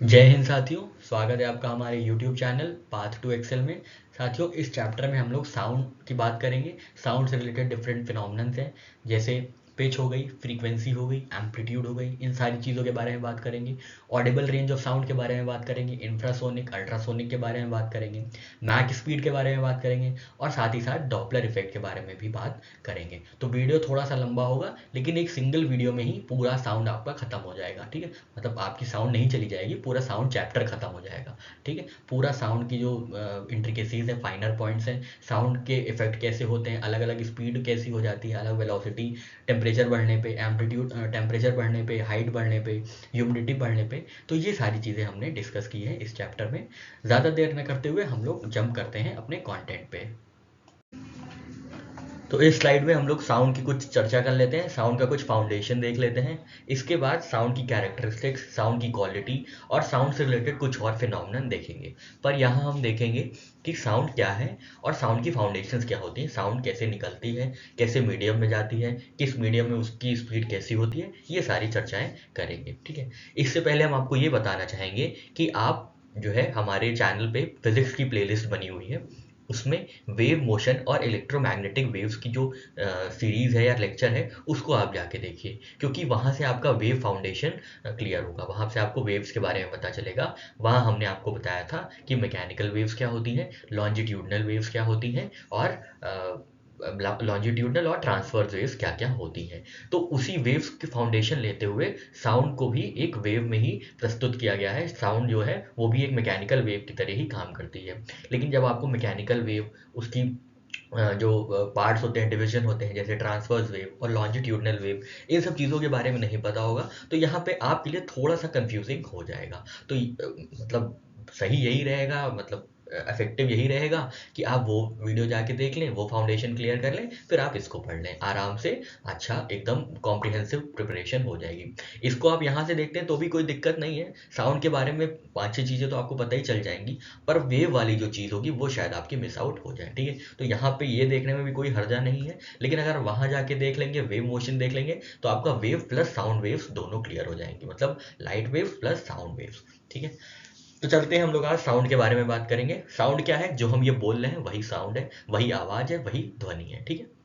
जय हिंद साथियों, स्वागत है आपका हमारे YouTube channel Path to Excel में। साथियों, इस चैप्टर में हम लोग साउंड की बात करेंगे। साउंड से रिलेटेड डिफरेंट फिनोमिनन्स हैं, जैसे पिच हो गई, फ्रीक्वेंसी हो गई, एम्पलीट्यूड हो गई। इन सारी चीज़ों के बारे में बात करेंगे। ऑडिबल रेंज ऑफ साउंड के बारे में बात करेंगे, इंफ्रासोनिक अल्ट्रासोनिक के बारे में बात करेंगे, मैक स्पीड के बारे में बात करेंगे और साथ ही साथ डॉपलर इफेक्ट के बारे में भी बात करेंगे। तो वीडियो थोड़ा सा लंबा होगा, लेकिन एक सिंगल वीडियो में ही पूरा साउंड आपका खत्म हो जाएगा। ठीक है, मतलब आपकी साउंड नहीं चली जाएगी, पूरा साउंड चैप्टर खत्म हो जाएगा। ठीक है, पूरा साउंड की जो इंट्रिकेसीज है, फाइनर पॉइंट्स हैं, साउंड के इफेक्ट कैसे होते हैं, अलग अलग स्पीड कैसी हो जाती है, अलग वेलोसिटी, टेम्परेचर बढ़ने पे, एम्पलीट्यूड टेम्परेचर बढ़ने पे, हाइट बढ़ने पे, ह्यूमिडिटी बढ़ने पे, तो ये सारी चीज़ें हमने डिस्कस की है इस चैप्टर में। ज़्यादा देर न करते हुए हम लोग जंप करते हैं अपने कंटेंट पे। तो इस स्लाइड में हम लोग साउंड की कुछ चर्चा कर लेते हैं, साउंड का कुछ फाउंडेशन देख लेते हैं। इसके बाद साउंड की कैरेक्टरिस्टिक्स, साउंड की क्वालिटी और साउंड से रिलेटेड कुछ और फिनोमिनन देखेंगे। पर यहाँ हम देखेंगे कि साउंड क्या है और साउंड की फाउंडेशंस क्या होती हैं, साउंड कैसे निकलती है, कैसे मीडियम में जाती है, किस मीडियम में उसकी स्पीड कैसी होती है, ये सारी चर्चाएं करेंगे। ठीक है, इससे पहले हम आपको ये बताना चाहेंगे कि आप जो है हमारे चैनल पे फिजिक्स की प्लेलिस्ट बनी हुई है, उसमें वेव मोशन और इलेक्ट्रोमैग्नेटिक वेव्स की जो सीरीज़ है या लेक्चर है, उसको आप जाके देखिए, क्योंकि वहाँ से आपका वेव फाउंडेशन क्लियर होगा, वहाँ से आपको वेव्स के बारे में पता चलेगा। वहाँ हमने आपको बताया था कि मैकेनिकल वेव्स क्या होती हैं, लॉन्जिट्यूडनल वेव्स क्या होती हैं और लॉन्जिट्यूडनल और ट्रांसवर्स वेव्स क्या क्या होती हैं। तो उसी वेव्स की फाउंडेशन लेते हुए साउंड को भी एक वेव में ही प्रस्तुत किया गया है। साउंड जो है वो भी एक मैकेनिकल वेव की तरह ही काम करती है। लेकिन जब आपको मैकेनिकल वेव, उसकी जो पार्ट्स होते हैं, डिवीजन होते हैं, जैसे ट्रांसवर्स वेव और लॉन्जिट्यूडनल वेव, इन सब चीज़ों के बारे में नहीं पता होगा, तो यहाँ पे आपके लिए थोड़ा सा कंफ्यूजिंग हो जाएगा। तो मतलब सही यही रहेगा, मतलब इफेक्टिव यही रहेगा कि आप वो वीडियो जाके देख लें, वो फाउंडेशन क्लियर कर लें, फिर आप इसको पढ़ लें आराम से। अच्छा, एकदम कॉम्प्रिहेंसिव प्रिपरेशन हो जाएगी। इसको आप यहाँ से देखते हैं तो भी कोई दिक्कत नहीं है, साउंड के बारे में 5-6 चीज़ें तो आपको पता ही चल जाएंगी, पर वेव वाली जो चीज़ होगी वो शायद आपकी मिस आउट हो जाए। ठीक है, तो यहाँ पे ये देखने में भी कोई हर्जा नहीं है, लेकिन अगर वहाँ जाके देख लेंगे, वेव मोशन देख लेंगे, तो आपका वेव प्लस साउंड वेव्स दोनों क्लियर हो जाएंगी, मतलब light waves plus sound waves. ठीक है, तो चलते हैं, हम लोग आज साउंड के बारे में बात करेंगे। साउंड क्या है, जो हम ये बोल रहे हैं वही साउंड है, वही आवाज़ है, वही ध्वनि है। ठीक है,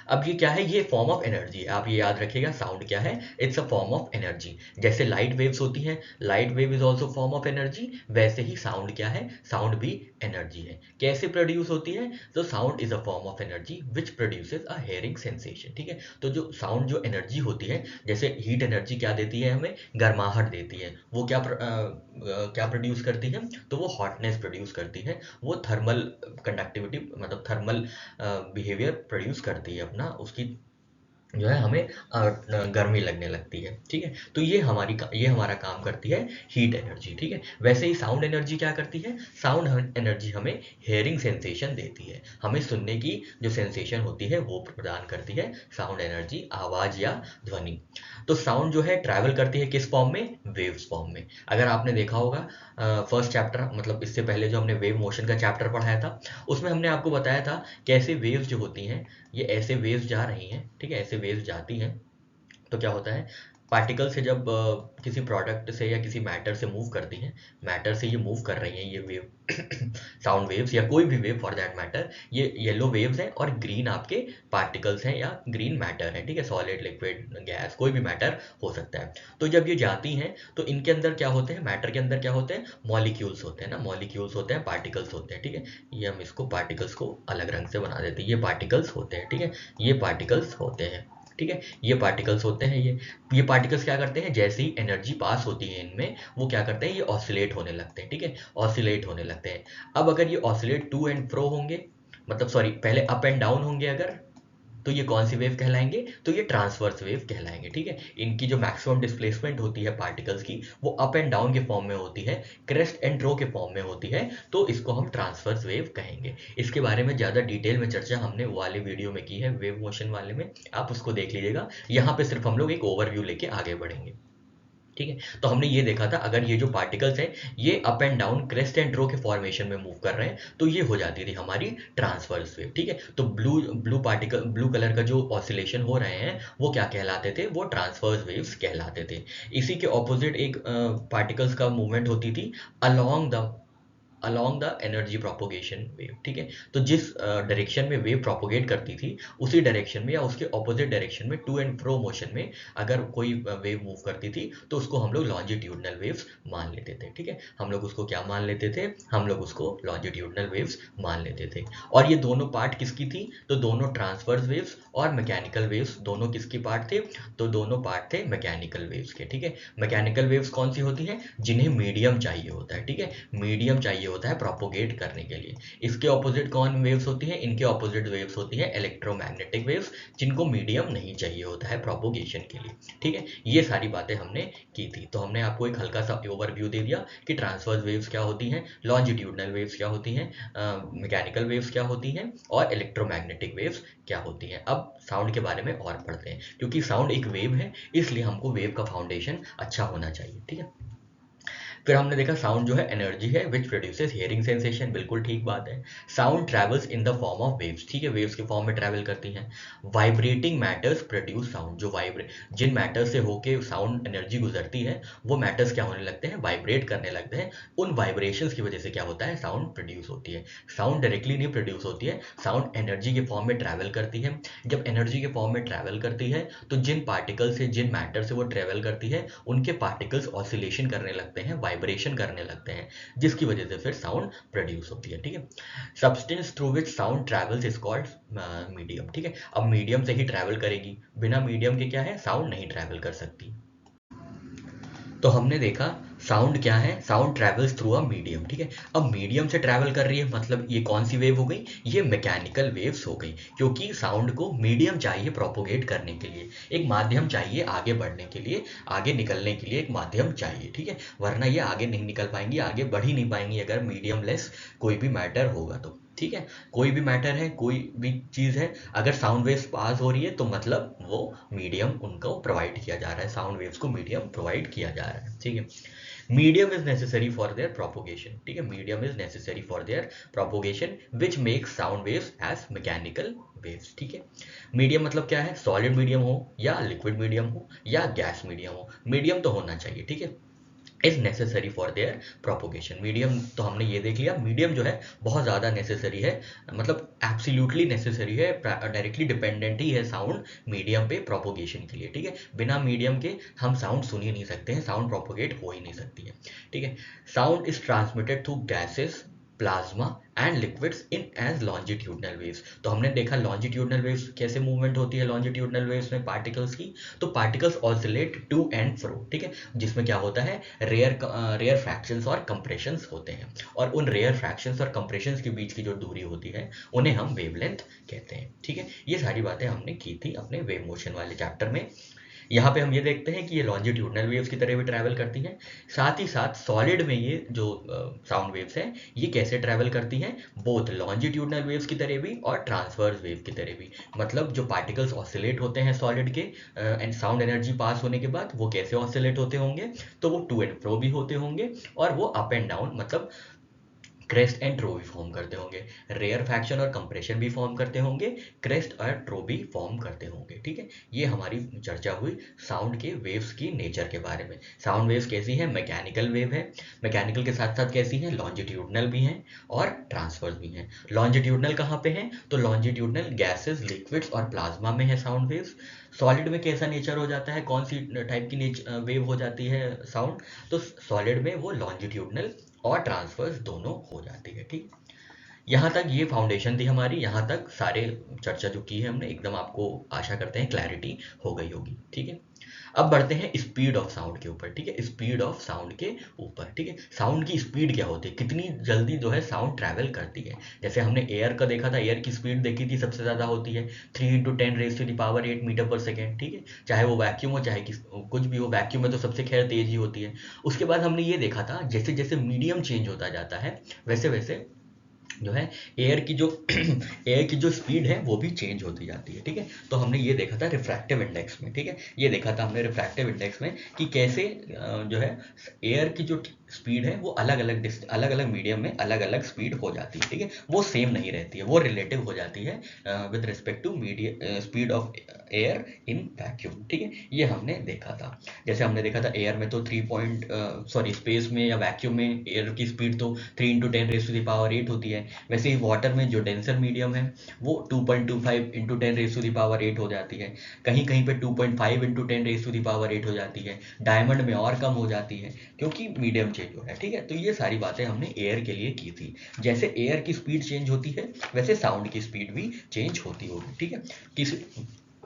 अब ये क्या है, ये फॉर्म ऑफ एनर्जी है। आप ये याद रखिएगा, साउंड क्या है, it's a form of energy. जैसे लाइट वेव्स होती हैं, light wave is also form of energy, वैसे ही साउंड क्या है, साउंड भी एनर्जी है। कैसे प्रोड्यूस होती है, तो sound is a form of energy which produces a hearing sensation. ठीक है, तो जो साउंड, जो एनर्जी होती है, जैसे हीट एनर्जी क्या देती है हमें, गर्माहट देती है। वो क्या प्रोड्यूस करती है, तो वो हॉटनेस प्रोड्यूस करती है, वो थर्मल कंडक्टिविटी, मतलब थर्मल बिहेवियर प्रोड्यूस करती है अपना, उसकी जो है हमें गर्मी लगने लगती है। ठीक है, तो ये हमारा काम करती है हीट एनर्जी। ठीक है, वैसे ही साउंड एनर्जी क्या करती है, साउंड एनर्जी हमें हेयरिंग सेंसेशन देती है, हमें सुनने की जो सेंसेशन होती है वो प्रदान करती है साउंड एनर्जी, आवाज़ या ध्वनि। तो साउंड जो है ट्रैवल करती है किस फॉर्म में, वेव्स फॉर्म में। अगर आपने देखा होगा फर्स्ट चैप्टर, मतलब इससे पहले जो हमने वेव मोशन का चैप्टर पढ़ाया था, उसमें हमने आपको बताया था कैसे वेव्स जो होती हैं, ये ऐसे वेव्स जा रही हैं। ठीक है, ऐसे वेव्स जाती हैं, तो क्या होता है, पार्टिकल से जब किसी प्रोडक्ट से या किसी मैटर से मूव करती हैं, मैटर से ये मूव कर रही हैं ये वेव साउंड वेव्स या कोई भी वेव फॉर दैट मैटर, ये येलो वेव्स हैं और ग्रीन आपके पार्टिकल्स हैं या ग्रीन मैटर है। ठीक है, सॉलिड, लिक्विड, गैस, कोई भी मैटर हो सकता है। तो जब ये जाती हैं तो इनके अंदर क्या होते हैं, मैटर के अंदर क्या होते हैं, मॉलिक्यूल्स होते हैं ना, मॉलिक्यूल्स होते हैं, पार्टिकल्स होते हैं। ठीक है, ये हम इसको पार्टिकल्स को अलग रंग से बना देते हैं, ये पार्टिकल्स होते हैं। ठीक है, ये पार्टिकल्स होते हैं। ठीक है, ये पार्टिकल्स होते हैं। ये पार्टिकल्स क्या करते हैं, जैसे ही एनर्जी पास होती है इनमें, वो क्या करते हैं, ये ऑसिलेट होने लगते हैं। ठीक है, ऑसिलेट होने लगते हैं। अब अगर ये ऑसिलेट टू एंड फ्रो होंगे, मतलब सॉरी, पहले अप एंड डाउन होंगे अगर, तो ये कौन सी वेव कहलाएंगे, तो ये ट्रांसवर्स वेव कहलाएंगे। ठीक है, इनकी जो मैक्सिमम डिस्प्लेसमेंट होती है पार्टिकल्स की, वो अप एंड डाउन के फॉर्म में होती है, क्रेस्ट एंड रो के फॉर्म में होती है, तो इसको हम ट्रांसवर्स वेव कहेंगे। इसके बारे में ज़्यादा डिटेल में चर्चा हमने वो वाले वीडियो में की है, वेव मोशन वाले में, आप उसको देख लीजिएगा। यहाँ पे सिर्फ हम लोग एक ओवरव्यू लेके आगे बढ़ेंगे। ठीक है। तो हमने ये देखा था अगर ये जो पार्टिकल्स हैं ये up and down crest and trough के फॉर्मेशन में मूव कर रहे हैं तो ये हो जाती थी हमारी ट्रांसवर्स वेव। ठीक है, तो ब्लू कलर का जो ऑसिलेशन हो रहे हैं वो क्या कहलाते थे, वो ट्रांसवर्स वेव्स कहलाते थे। इसी के ऑपोजिट एक पार्टिकल्स का मूवमेंट होती थी along the energy propagation wave. ठीक है, तो जिस डायरेक्शन में वेव प्रोपोगेट करती थी उसी डायरेक्शन में या उसके ऑपोजिट डायरेक्शन में टू एंड फ्रो मोशन में अगर कोई वेव मूव करती थी तो उसको हम लोग लॉन्जिट्यूडनल वेव्स मान लेते थे। ठीक है, हम लोग उसको क्या मान लेते थे, हम लोग उसको लॉन्जिट्यूडनल वेव्स मान लेते थे। और ये दोनों पार्ट किसकी थी, तो दोनों ट्रांसवर्स वेव्स और मैकेनिकल वेव्स दोनों किसकी पार्ट थे, तो दोनों पार्ट थे मैकेनिकल वेव्स के। ठीक है, मैकेनिकल वेव्स कौन सी होती हैं, जिन्हें मीडियम चाहिए होता है। ठीक है, मीडियम चाहिए होता है प्रोपोगेट करने के लिए। इसके ऑपोजिट कौन वेव्स होती हैं, इनके ऑपोजिट वेव्स होती हैं इलेक्ट्रोमैग्नेटिक वेव्स, जिनको मीडियम नहीं चाहिए होता है प्रोपोगेशन के लिए। ठीक है, ये सारी बातें हमने की थी। तो हमने आपको एक हल्का सा ओवरव्यू दे दिया कि ट्रांसवर्स वेव्स क्या होती हैं, लॉन्जिट्यूडनल वेव्स क्या होती हैं, मैकेनिकल वेव्स क्या होती हैं और इलेक्ट्रोमैग्नेटिक वेव्स क्या होती हैं। अब साउंड के बारे में और पढ़ते हैं, क्योंकि साउंड एक वेव है इसलिए हमको वेव का फाउंडेशन अच्छा होना चाहिए। ठीक है, फिर हमने देखा साउंड जो है एनर्जी है विच प्रोड्यूसेस हियरिंग सेंसेशन, बिल्कुल ठीक बात है। Sound travels in the form of waves, ठीक है, वेव्स के फॉर्म में ट्रैवल करती हैं। वाइब्रेटिंग मैटर्स प्रोड्यूस साउंड, जो वाइब्रेट जिन मैटर्स से होके साउंड एनर्जी गुजरती है वो मैटर्स क्या होने लगते हैं, वाइब्रेट करने लगते हैं। उन वाइब्रेशंस की वजह से क्या होता है, साउंड प्रोड्यूस होती है। साउंड डायरेक्टली नहीं प्रोड्यूस होती है, साउंड एनर्जी के फॉर्म में ट्रैवल करती है। जब एनर्जी के फॉर्म में ट्रैवल करती है तो जिन पार्टिकल से, जिन मैटर से वो ट्रैवल करती है उनके पार्टिकल्स ऑसिलेशन करने लगते हैं, वाइब्रेशन करने लगते हैं, जिसकी वजह से फिर साउंड प्रोड्यूस होती है। ठीक है, substance through which sound travels is called medium. ठीक है, अब मीडियम से ही ट्रैवल करेगी, बिना मीडियम के क्या है, साउंड नहीं ट्रैवल कर सकती। तो हमने देखा साउंड क्या है, sound travels through a medium. ठीक है, अब मीडियम से ट्रैवल कर रही है मतलब ये कौन सी वेव हो गई, ये मैकेनिकल वेव्स हो गई, क्योंकि साउंड को मीडियम चाहिए प्रोपोगेट करने के लिए, एक माध्यम चाहिए आगे बढ़ने के लिए, आगे निकलने के लिए एक माध्यम चाहिए। ठीक है, वरना ये आगे नहीं निकल पाएंगी, आगे बढ़ ही नहीं पाएंगी अगर मीडियम लेस कोई भी मैटर होगा तो। ठीक है, कोई भी मैटर है, कोई भी चीज़ है, अगर साउंड वेव्स पास हो रही है तो मतलब वो मीडियम उनको प्रोवाइड किया जा रहा है, साउंड वेव्स को मीडियम प्रोवाइड किया जा रहा है। ठीक है, medium is necessary for their propagation. ठीक है, medium is necessary for their propagation which makes sound waves as mechanical waves. ठीक है, मीडियम मतलब क्या है, सॉलिड मीडियम हो या लिक्विड मीडियम हो या गैस मीडियम हो, मीडियम तो होना चाहिए। ठीक है, is necessary for their propagation. Medium तो हमने ये देख लिया, मीडियम जो है बहुत ज़्यादा नेसेसरी है, मतलब एब्सोल्युटली नेसेसरी है, डायरेक्टली डिपेंडेंट ही है साउंड मीडियम पे प्रोपोगेशन के लिए। ठीक है, बिना मीडियम के हम साउंड सुन ही नहीं सकते हैं, साउंड प्रोपोगेट हो ही नहीं सकती है। ठीक है, sound is transmitted through gases, plasma and liquids in as longitudinal waves. तो हमने देखा लॉन्जिट्यूडनल वेव्स कैसे मूवमेंट होती है, लॉन्जिट्यूडनल वेव्स में पार्टिकल्स की, तो particles oscillate to and fro. ठीक है, जिसमें क्या होता है, रेयर फ्रैक्शंस और कंप्रेशंस होते हैं, और उन रेयर फ्रैक्शंस और कंप्रेशंस के बीच की जो दूरी होती है उन्हें हम वेवलेंथ कहते हैं। ठीक है, ये सारी बातें हमने की थी अपने वेव मोशन वाले चैप्टर में। यहाँ पे हम ये देखते हैं कि ये लॉन्जिट्यूडनल वेव्स की तरह भी ट्रैवल करती हैं, साथ ही साथ सॉलिड में ये जो साउंड वेव्स हैं ये कैसे ट्रैवल करती हैं, बोथ लॉन्जिट्यूडनल वेव्स की तरह भी और ट्रांसवर्स वेव की तरह भी। मतलब जो पार्टिकल्स ऑसिलेट होते हैं सॉलिड के एंड साउंड एनर्जी पास होने के बाद वो कैसे ऑसिलेट होते होंगे, तो वो टू एंड फ्रो भी होते होंगे और वो अप एंड डाउन मतलब क्रेस्ट एंड ट्रो भी फॉर्म करते होंगे, रेयर फ्रैक्शन और कंप्रेशन भी फॉर्म करते होंगे, क्रेस्ट और ट्रो भी फॉर्म करते होंगे। ठीक है, ये हमारी चर्चा हुई साउंड के वेव्स की नेचर के बारे में। साउंड वेव्स कैसी है, मैकेनिकल वेव है, मैकेनिकल के साथ साथ कैसी है, लॉन्जिट्यूडनल भी हैं और ट्रांसवर्स भी हैं। लॉन्जिट्यूडनल कहाँ पे हैं, तो लॉन्जिट्यूडनल गैसेस, लिक्विड्स और प्लाज्मा में है साउंड वेव्स। सॉलिड में कैसा नेचर हो जाता है, कौन सी टाइप की वेव हो जाती है साउंड, तो सॉलिड में वो लॉन्जिट्यूडनल और ट्रांसफर्स दोनों हो जाती है। ठीक, यहाँ तक ये फाउंडेशन थी हमारी, यहाँ तक सारे चर्चा जो की है हमने एकदम, आपको आशा करते हैं क्लैरिटी हो गई होगी। ठीक है, अब बढ़ते हैं स्पीड ऑफ साउंड के ऊपर। ठीक है, स्पीड ऑफ साउंड के ऊपर। ठीक है, साउंड की स्पीड क्या होती है, कितनी जल्दी जो है साउंड ट्रैवल करती है। जैसे हमने एयर का देखा था, एयर की स्पीड देखी थी, सबसे ज़्यादा होती है 3 × 10⁻⁸ मीटर पर सेकेंड। ठीक है, चाहे वो वैक्यूम हो चाहे कुछ भी हो, वैक्यूम में तो सबसे खैर तेज ही होती है। उसके बाद हमने ये देखा था जैसे जैसे मीडियम चेंज होता जाता है वैसे वैसे जो है एयर की जो एयर की जो स्पीड है वो भी चेंज होती जाती है, ठीक है। तो हमने ये देखा था रिफ्रैक्टिव इंडेक्स में, ठीक है, ये देखा था हमने रिफ्रैक्टिव इंडेक्स में कि कैसे जो है एयर की जो स्पीड है वो अलग अलग मीडियम में अलग अलग स्पीड हो जाती है, ठीक है, वो सेम नहीं रहती है, वो रिलेटिव हो जाती है with respect to medium speed of air in vacuum, ठीक है, ये हमने देखा था। जैसे हमने देखा था एयर में तो स्पेस में या वैक्यूम में एयर की स्पीड तो 3 × 10⁻8 होती है। वैसे ही वाटर में जो डेंसर मीडियम है वो 2.25 × 10⁻8 हो जाती है, कहीं कहीं पे 2.5 × 10⁻8 हो जाती है, डायमंड में और कम हो जाती है क्योंकि मीडियम चेंज हो रहा है, ठीक है। तो ये सारी बातें हमने एयर के लिए की थी। जैसे एयर की स्पीड चेंज होती है वैसे साउंड की स्पीड भी चेंज होती होगी, ठीक है, किस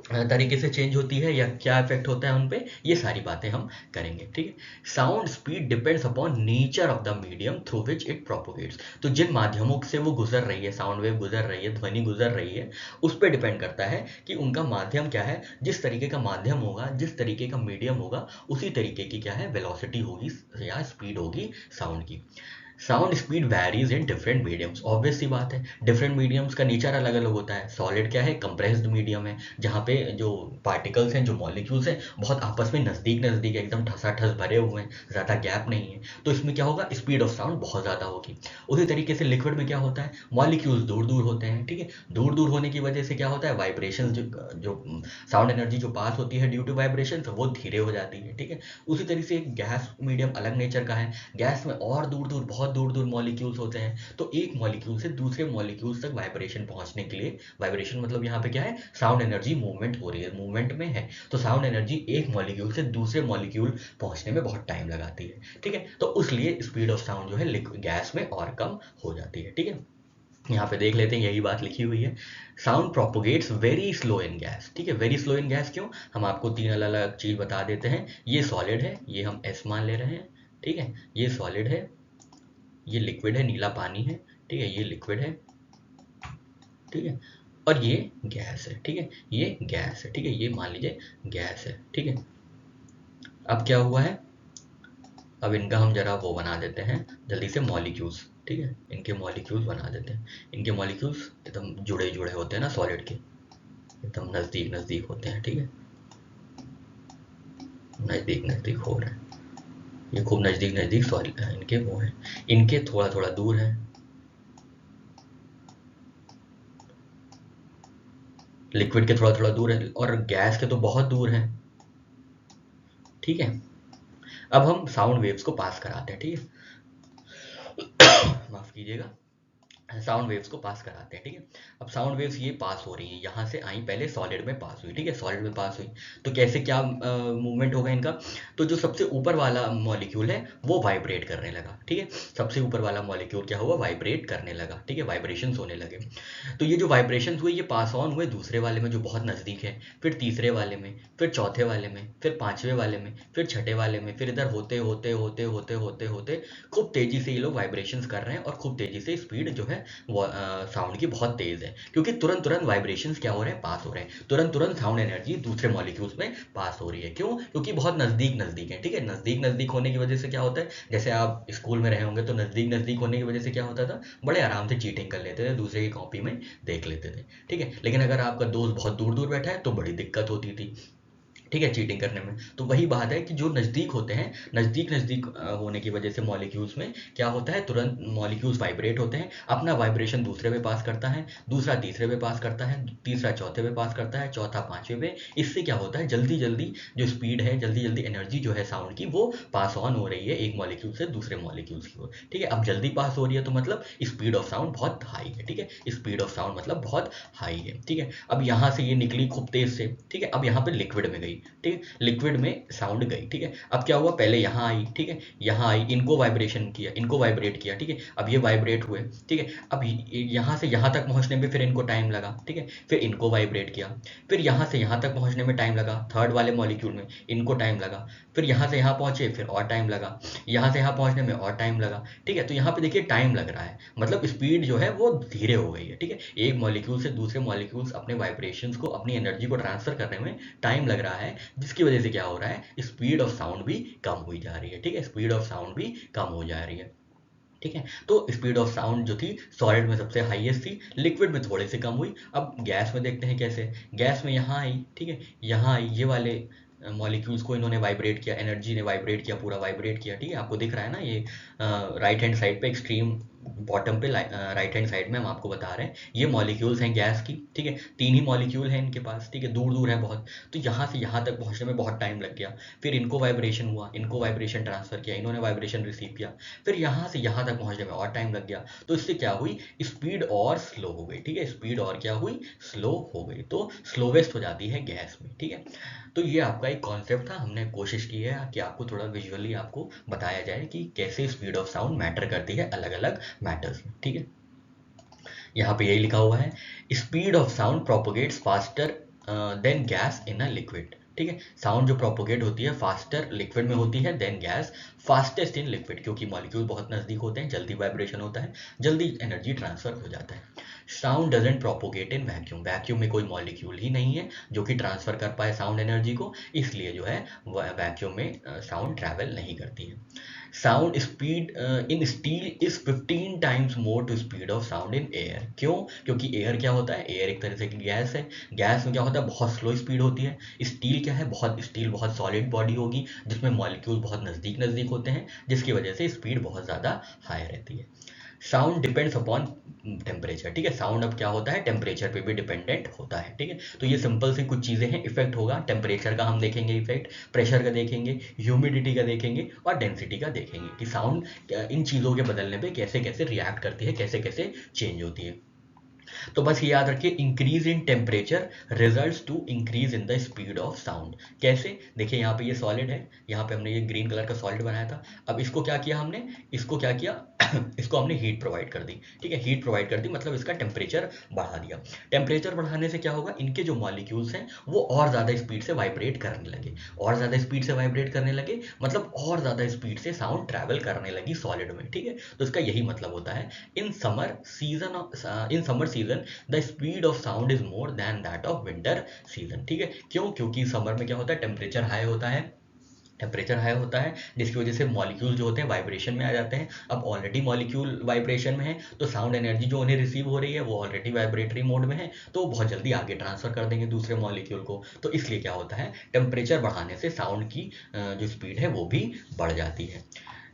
तरीके से चेंज होती है या क्या इफेक्ट होता है उन पे, ये सारी बातें हम करेंगे, ठीक है। Sound speed depends upon nature of the medium through which it propagates. तो जिन माध्यमों से वो गुजर रही है, साउंड वेव गुजर रही है, ध्वनि गुजर रही है, उस पर डिपेंड करता है कि उनका माध्यम क्या है। जिस तरीके का माध्यम होगा, जिस तरीके का मीडियम होगा, उसी तरीके की क्या है वेलोसिटी होगी या स्पीड होगी साउंड की। Sound speed varies in different mediums, obvious सी बात है, डिफरेंट मीडियम्स का नेचर अलग अलग होता है। सॉलिड क्या है, कंप्रेस्ड मीडियम है, जहाँ पे जो पार्टिकल्स हैं, जो मॉलिक्यूल्स हैं, बहुत आपस में नज़दीक नज़दीक एकदम ठसाठस भरे हुए हैं, ज़्यादा गैप नहीं है, तो इसमें क्या होगा, स्पीड ऑफ साउंड बहुत ज़्यादा होगी। उसी तरीके से लिक्विड में क्या होता है, मॉलिक्यूल्स दूर दूर होते हैं, ठीक है, दूर दूर होने की वजह से क्या होता है, वाइब्रेशन जो साउंड एनर्जी जो पास होती है ड्यू टू वाइब्रेशन वो धीरे हो जाती है, ठीक है। उसी तरीके से गैस मीडियम अलग नेचर का है, गैस में और दूर दूर बहुत दूर दूर मॉलिक्यूल्स होते हैं, तो एक मॉलिक्यूल से दूसरे मॉलिक्यूल्स तक वाइब्रेशन पहुंचने के लिए, वाइब्रेशन मतलब यहाँ पे क्या है, साउंड एनर्जी मूवमेंट हो रही है, मूवमेंट में है, तो साउंड एनर्जी एक मॉलिक्यूल से दूसरे मॉलिक्यूल पहुंचने में बहुत टाइम लगाती है, ठीक है। तो उसलिए स्पीड ऑफ साउंड जो है गैस में और कम हो जाती है, ठीक है। यहाँ पे देख लेते हैं, यही बात लिखी हुई है, साउंड प्रोपोगेट्स वेरी स्लो इन गैस, ठीक है। वेरी स्लो इन गैस क्यों, हम आपको तीन अलग अलग चीज बता देते हैं। ये सॉलिड है, ये हम एस मान ले रहे हैं, ठीक है, ये सॉलिड है, ये लिक्विड है, नीला पानी है, ठीक है, ये लिक्विड है, ठीक है, और ये गैस है, ठीक है, ये गैस है, ठीक है, ये मान लीजिए गैस है, ठीक है। अब क्या हुआ है, अब इनका हम जरा वो बना देते हैं जल्दी से मॉलिक्यूल्स, ठीक है, इनके मॉलिक्यूल्स बना देते हैं। इनके मॉलिक्यूल्स एकदम जुड़े जुड़े होते हैं ना सॉलिड के, एकदम नज़दीक नज़दीक होते हैं, ठीक है, नज़दीक नज़दीक हो रहे हैं, ये खूब नज़दीक नज़दीक सॉलिड है, इनके वो हैं, इनके थोड़ा थोड़ा दूर है, लिक्विड के थोड़ा थोड़ा दूर है, और गैस के तो बहुत दूर है, ठीक है। अब हम साउंड वेव्स को पास कराते हैं, ठीक है, माफ कीजिएगा, साउंड वेव्स को पास कराते हैं, ठीक है। अब साउंड वेव्स ये पास हो रही हैं, यहाँ से आई, पहले सॉलिड में पास हुई, ठीक है, सॉलिड में पास हुई, तो कैसे क्या मूवमेंट होगा इनका, तो जो सबसे ऊपर वाला मॉलिक्यूल है वो वाइब्रेट करने लगा, ठीक है, सबसे ऊपर वाला मॉलिक्यूल क्या हुआ, वाइब्रेट करने लगा, ठीक है, वाइब्रेशंस होने लगे। तो ये जो वाइब्रेशंस हुए ये पास ऑन हुए दूसरे वाले में जो बहुत नज़दीक है, फिर तीसरे वाले में, फिर चौथे वाले में, फिर पांचवें वाले में, फिर छठे वाले में, फिर इधर होते होते होते होते होते होते खूब तेजी से ये लोग वाइब्रेशंस कर रहे हैं, और खूब तेजी से स्पीड जो है साउंड की बहुत तेज है, क्योंकि तुरंत तुरंत वाइब्रेशंस क्या हो रहे हैं, पास हो रहे हैं, तुरंत तुरंत साउंड एनर्जी दूसरे मॉलिक्यूल्स में पास हो रही है। क्यों, क्योंकि बहुत नज़दीक नज़दीक है, ठीक है, नज़दीक नज़दीक होने की वजह से क्या होता है, जैसे आप स्कूल में रहे होंगे तो नज़दीक नज़दीक होने की वजह से क्या होता था, बड़े आराम से चीटिंग कर लेते थे, दूसरे की कॉपी में देख लेते थे, ठीक है। लेकिन अगर आपका दोस्त बहुत दूर दूर बैठा है तो बड़ी दिक्कत होती थी, ठीक है, चीटिंग करने में। तो वही बात है कि जो नज़दीक होते हैं, नज़दीक नज़दीक होने की वजह से मॉलिक्यूल्स में क्या होता है, तुरंत मॉलिक्यूल्स वाइब्रेट होते हैं, अपना वाइब्रेशन दूसरे पे पास करता है, दूसरा तीसरे पे पास करता है, तीसरा चौथे पे पास करता है, चौथा पांचवे पे। इससे क्या होता है, जल्दी जल्दी जो स्पीड है, जल्दी जल्दी एनर्जी जो है साउंड की वो पास ऑन हो रही है एक मॉलिक्यूल से दूसरे मॉलिक्यूल्स की ओर, ठीक है। अब जल्दी पास हो रही है तो मतलब स्पीड ऑफ साउंड बहुत हाई है, ठीक है, स्पीड ऑफ साउंड मतलब बहुत हाई है, ठीक है। अब यहाँ से ये निकली खूब तेज से, ठीक है, अब यहाँ पे लिक्विड में गई, ठीक है, लिक्विड में साउंड गई, ठीक है। अब क्या हुआ, पहले यहाँ आई, ठीक है, यहाँ आई, इनको वाइब्रेशन किया, इनको वाइब्रेट किया, ठीक है, अब ये वाइब्रेट हुए, ठीक है। अब यहाँ से यहाँ तक पहुँचने में फिर इनको टाइम लगा, ठीक है, फिर इनको वाइब्रेट किया, फिर यहाँ से यहाँ तक पहुँचने में टाइम लगा, थर्ड वाले मॉलिक्यूल में इनको टाइम लगा, फिर यहाँ से यहाँ पहुँचे फिर और टाइम लगा, यहाँ से यहाँ पहुँचने में और टाइम लगा, ठीक है। तो यहाँ पे देखिए टाइम लग रहा है, मतलब स्पीड जो है वो धीरे हो गई है, ठीक है। एक मॉलिक्यूल से दूसरे मॉलिक्यूल्स अपने वाइब्रेशंस को, अपनी एनर्जी को ट्रांसफर करने में टाइम लग रहा है, जिसकी वजह से क्या हो रहा है, स्पीड ऑफ साउंड भी कम हुई जा रही है, ठीक है, स्पीड ऑफ साउंड भी कम हो जा रही है, ठीक है। तो स्पीड ऑफ साउंड जो थी सॉलिड में सबसे हाईएस्ट थी, लिक्विड में थोड़े से कम हुई। अब गैस में देखते हैं कैसे। गैस में यहाँ आई, ठीक है, यहाँ आई, ये वाले मॉलिक्यूल्स को इन्होंने वाइब्रेट किया, एनर्जी ने वाइब्रेट किया, पूरा वाइब्रेट किया, ठीक है। आपको दिख रहा है ना ये राइट हैंड साइड पे एक्सट्रीम बॉटम पे राइट हैंड साइड में हम आपको बता रहे हैं ये मॉलिक्यूल्स हैं गैस की, ठीक है। 3 ही मॉलिक्यूल हैं इनके पास, ठीक है, दूर दूर है बहुत। तो यहाँ से यहाँ तक पहुँचने में बहुत टाइम लग गया। फिर इनको वाइब्रेशन हुआ, इनको वाइब्रेशन ट्रांसफर किया, इन्होंने वाइब्रेशन रिसीव किया, फिर यहाँ से यहाँ तक पहुँचने में और टाइम लग गया। तो इससे क्या हुई, स्पीड और स्लो हो गई, ठीक है। स्पीड और क्या हुई, स्लो हो गई। तो स्लोवेस्ट हो जाती है गैस में, ठीक है। तो ये आपका एक कॉन्सेप्ट था, हमने कोशिश की है कि आपको थोड़ा विजुअली आपको बताया जाए कि कैसे स्पीड ऑफ साउंड मैटर करती है अलग अलग मैटर्स में, ठीक है। यहाँ पे यही लिखा हुआ है, speed of sound propagates faster than gas in a liquid, ठीक है। साउंड जो प्रोपोगेट होती है फास्टर लिक्विड में होती है than gas fastest in liquid, क्योंकि मॉलिक्यूल बहुत नज़दीक होते हैं, जल्दी वाइब्रेशन होता है, जल्दी एनर्जी ट्रांसफर हो जाता है। Sound doesn't propagate in vacuum, vacuum में कोई मॉलिक्यूल ही नहीं है जो कि ट्रांसफर कर पाए साउंड एनर्जी को, इसलिए जो है वैक्यूम में साउंड ट्रैवल नहीं करती है। Sound speed in steel is 15 times more to speed of sound in air. क्यों, क्योंकि एयर क्या होता है, एयर एक तरह से की गैस है, गैस में क्या होता है बहुत स्लो स्पीड होती है। स्टील क्या है, स्टील बहुत सॉलिड बॉडी होगी जिसमें मॉलिक्यूल बहुत नज़दीक नज़दीक होते हैं, जिसकी वजह से स्पीड बहुत ज़्यादा हाई रहती है। साउंड डिपेंड्स अपॉन टेम्परेचर, ठीक है। साउंड अब क्या होता है, टेम्परेचर पे भी डिपेंडेंट होता है, ठीक है। तो ये सिंपल सी कुछ चीज़ें हैं, इफेक्ट होगा टेम्परेचर का, हम देखेंगे इफेक्ट, प्रेशर का देखेंगे, ह्यूमिडिटी का देखेंगे और डेंसिटी का देखेंगे कि साउंड इन चीज़ों के बदलने पे कैसे कैसे रिएक्ट करती है, कैसे कैसे चेंज होती है। तो बस ये याद रखिए, increase in temperature results to increase in the speed of sound. कैसे, देखिए यहाँ पे ये सॉलिड है, यहाँ पे हमने ये ग्रीन कलर का सॉलिड बनाया था। अब इसको क्या किया हमने, इसको क्या किया इसको हमने हीट प्रोवाइड कर दी, ठीक है। हीट प्रोवाइड कर दी मतलब इसका टेम्परेचर बढ़ा दिया। टेम्परेचर बढ़ाने से क्या होगा, इनके जो मॉलिक्यूल्स हैं वो और ज़्यादा स्पीड से वाइब्रेट करने लगे, और ज़्यादा स्पीड से वाइब्रेट करने लगे मतलब और ज़्यादा स्पीड से साउंड ट्रैवल करने लगी सॉलिड में, ठीक है। तो इसका यही मतलब होता है, in summer season the speed of sound is more than that of winter season, ठीक है। क्यों, क्योंकि समर में क्या होता है, टेम्परेचर हाई होता है, टेम्परेचर हाई होता है जिसकी वजह से मॉलिक्यूल जो होते हैं वाइब्रेशन में आ जाते हैं। अब ऑलरेडी मॉलिक्यूल वाइब्रेशन में है तो साउंड एनर्जी जो उन्हें रिसीव हो रही है वो ऑलरेडी वाइब्रेटरी मोड में है, तो वो बहुत जल्दी आगे ट्रांसफर कर देंगे दूसरे मॉलिक्यूल को। तो इसलिए क्या होता है, टेम्परेचर बढ़ाने से साउंड की जो स्पीड है वो भी बढ़ जाती है।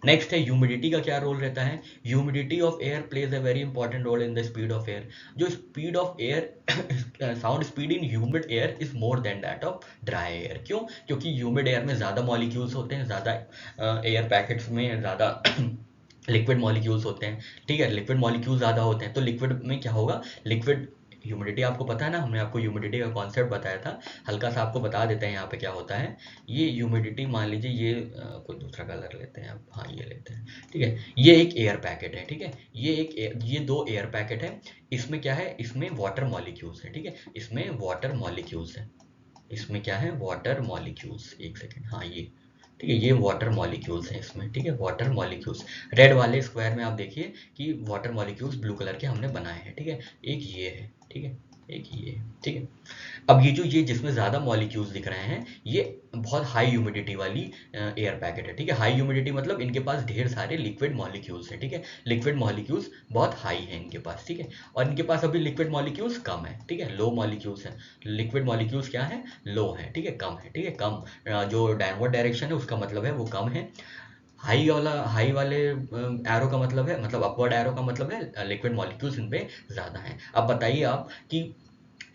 नेक्स्ट है ह्यूमिडिटी का क्या रोल रहता है। Humidity of air plays a very important role in the speed of air. जो speed of air sound speed in humid air is more than that of dry air. क्यों, क्योंकि humid air में ज़्यादा molecules होते हैं, ज़्यादा air packets में ज़्यादा लिक्विड मॉलिक्यूल्स होते हैं, ठीक है। लिक्विड मॉलिक्यूल ज़्यादा होते हैं तो लिक्विड में क्या होगा, लिक्विड ह्यूमिडिटी आपको पता है ना, हमने आपको ह्यूमिडिटी का कॉन्सेप्ट बताया था, हल्का सा आपको बता देते हैं यहाँ पे क्या होता है। ये ह्यूमिडिटी मान लीजिए, ये कोई दूसरा कलर लेते हैं आप, हाँ ये लेते हैं, ठीक है। ये एक एयर पैकेट है, ठीक है, ये 2 एयर पैकेट है। इसमें क्या है, इसमें वाटर मॉलिक्यूल्स है, ठीक है, इसमें वाटर मॉलिक्यूल्स है, इसमें क्या है, वाटर मॉलिक्यूल्स, एक सेकेंड, हाँ ये, ठीक है, ये वाटर मॉलिक्यूल्स हैं इसमें, ठीक है, वाटर मॉलिक्यूल्स। रेड वाले स्क्वायर में आप देखिए कि वाटर मॉलिक्यूल्स ब्लू कलर के हमने बनाए हैं, ठीक है। एक ये है, ठीक है, एक ये है, ठीक है। अब ये जिसमें ज़्यादा मॉलिक्यूल्स दिख रहे हैं ये बहुत हाई ह्यूमिडिटी वाली एयर पैकेट है, ठीक है। हाई ह्यूमिडिटी मतलब इनके पास ढेर सारे लिक्विड मॉलिक्यूल्स हैं, ठीक है। लिक्विड मॉलिक्यूल्स बहुत हाई हैं इनके पास, ठीक है। और इनके पास अभी लिक्विड मॉलिक्यूल्स कम है, ठीक है, लो मॉलिक्यूल्स हैं। लिक्विड मॉलिक्यूल्स क्या है, लो है, ठीक है, कम है, ठीक है, कम जो डाउनवर्ड डायरेक्शन है उसका मतलब है वो कम है। हाई वाले एरो का मतलब है, मतलब अपवर्ड एरो का मतलब है लिक्विड मॉलिक्यूल्स इनपे ज़्यादा हैं। अब बताइए आप कि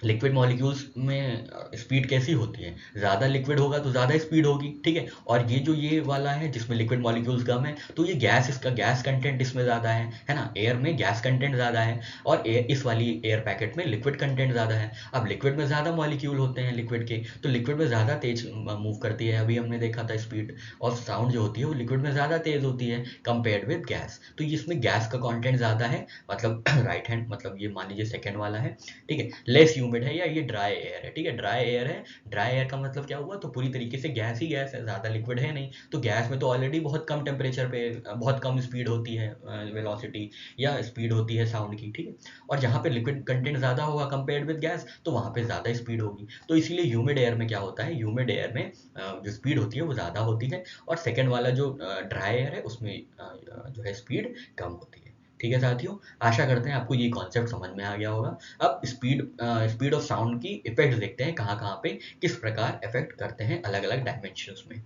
लिक्विड मॉलिक्यूल्स में स्पीड कैसी होती है, ज़्यादा लिक्विड होगा तो ज़्यादा स्पीड होगी, ठीक है। और ये वाला है जिसमें लिक्विड मॉलिक्यूल्स कम है तो ये इसका गैस कंटेंट इसमें ज़्यादा है ना, एयर में गैस कंटेंट ज़्यादा है और इस वाली एयर पैकेट में लिक्विड कंटेंट ज़्यादा है। अब लिक्विड में ज़्यादा मॉलिक्यूल होते हैं लिक्विड के, तो लिक्विड में ज़्यादा तेज मूव करती है। अभी हमने देखा था स्पीड ऑफ साउंड जो होती है वो लिक्विड में ज़्यादा तेज होती है कंपेयर्ड विद गैस, तो इसमें गैस का कॉन्टेंट ज़्यादा है, मतलब राइट हैंड, मतलब ये मान लीजिए सेकेंड वाला है, ठीक है। लेस ह्यूमिड है या ये ड्राई एयर है, ठीक है। ड्राई एयर है, ड्राई एयर का मतलब क्या हुआ, तो पूरी तरीके से गैस ही गैस है, ज़्यादा लिक्विड है नहीं। तो गैस में तो ऑलरेडी बहुत कम टेम्परेचर पे बहुत कम स्पीड होती है, वेलोसिटी या स्पीड होती है साउंड की, ठीक है। और जहाँ पे लिक्विड कंटेंट ज़्यादा होगा कंपेयर्ड विद गैस, तो वहाँ पे ज़्यादा स्पीड होगी। तो इसीलिए ह्यूमिड एयर में क्या होता है, ह्यूमिड एयर में जो स्पीड होती है वो ज़्यादा होती है, और सेकेंड वाला जो ड्राई एयर है उसमें जो है स्पीड कम होती है। ठीक है साथियों, आशा करते हैं आपको ये कॉन्सेप्ट समझ में आ गया होगा। अब स्पीड ऑफ साउंड की इफेक्ट देखते हैं, कहाँ कहाँ पे किस प्रकार इफेक्ट करते हैं अलग अलग डायमेंशंस में।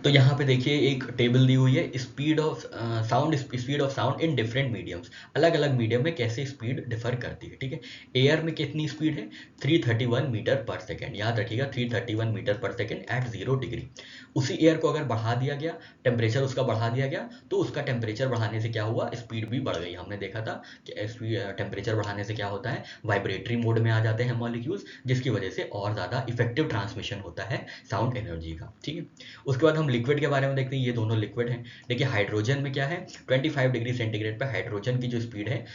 तो यहाँ पे देखिए एक टेबल दी हुई है, speed of sound in different mediums, अलग अलग मीडियम में कैसे स्पीड डिफर करती है, ठीक है। एयर में कितनी स्पीड है, 331 मीटर पर सेकेंड, याद रखिएगा 331 metre per second eight 0 degree. उसी एयर को अगर बढ़ा दिया गया, टेम्परेचर उसका बढ़ा दिया गया, तो उसका टेम्परेचर बढ़ाने से क्या हुआ, स्पीड भी बढ़ गई। हमने देखा था कि टेम्परेचर बढ़ाने से क्या होता है, वाइब्रेटरी मोड में आ जाते हैं मॉलिक्यूल्स, जिसकी वजह से और ज़्यादा इफेक्टिव ट्रांसमिशन होता है साउंड एनर्जी का, ठीक है। उसके बाद हम लिक्विड के बारे में देखते हैं, ये दोनों लिक्विड हैं। देखिए हाइड्रोजन में क्या है, 25 डिग्री सेंटीग्रेड पर हाइड्रोजन की जो स्पीड है,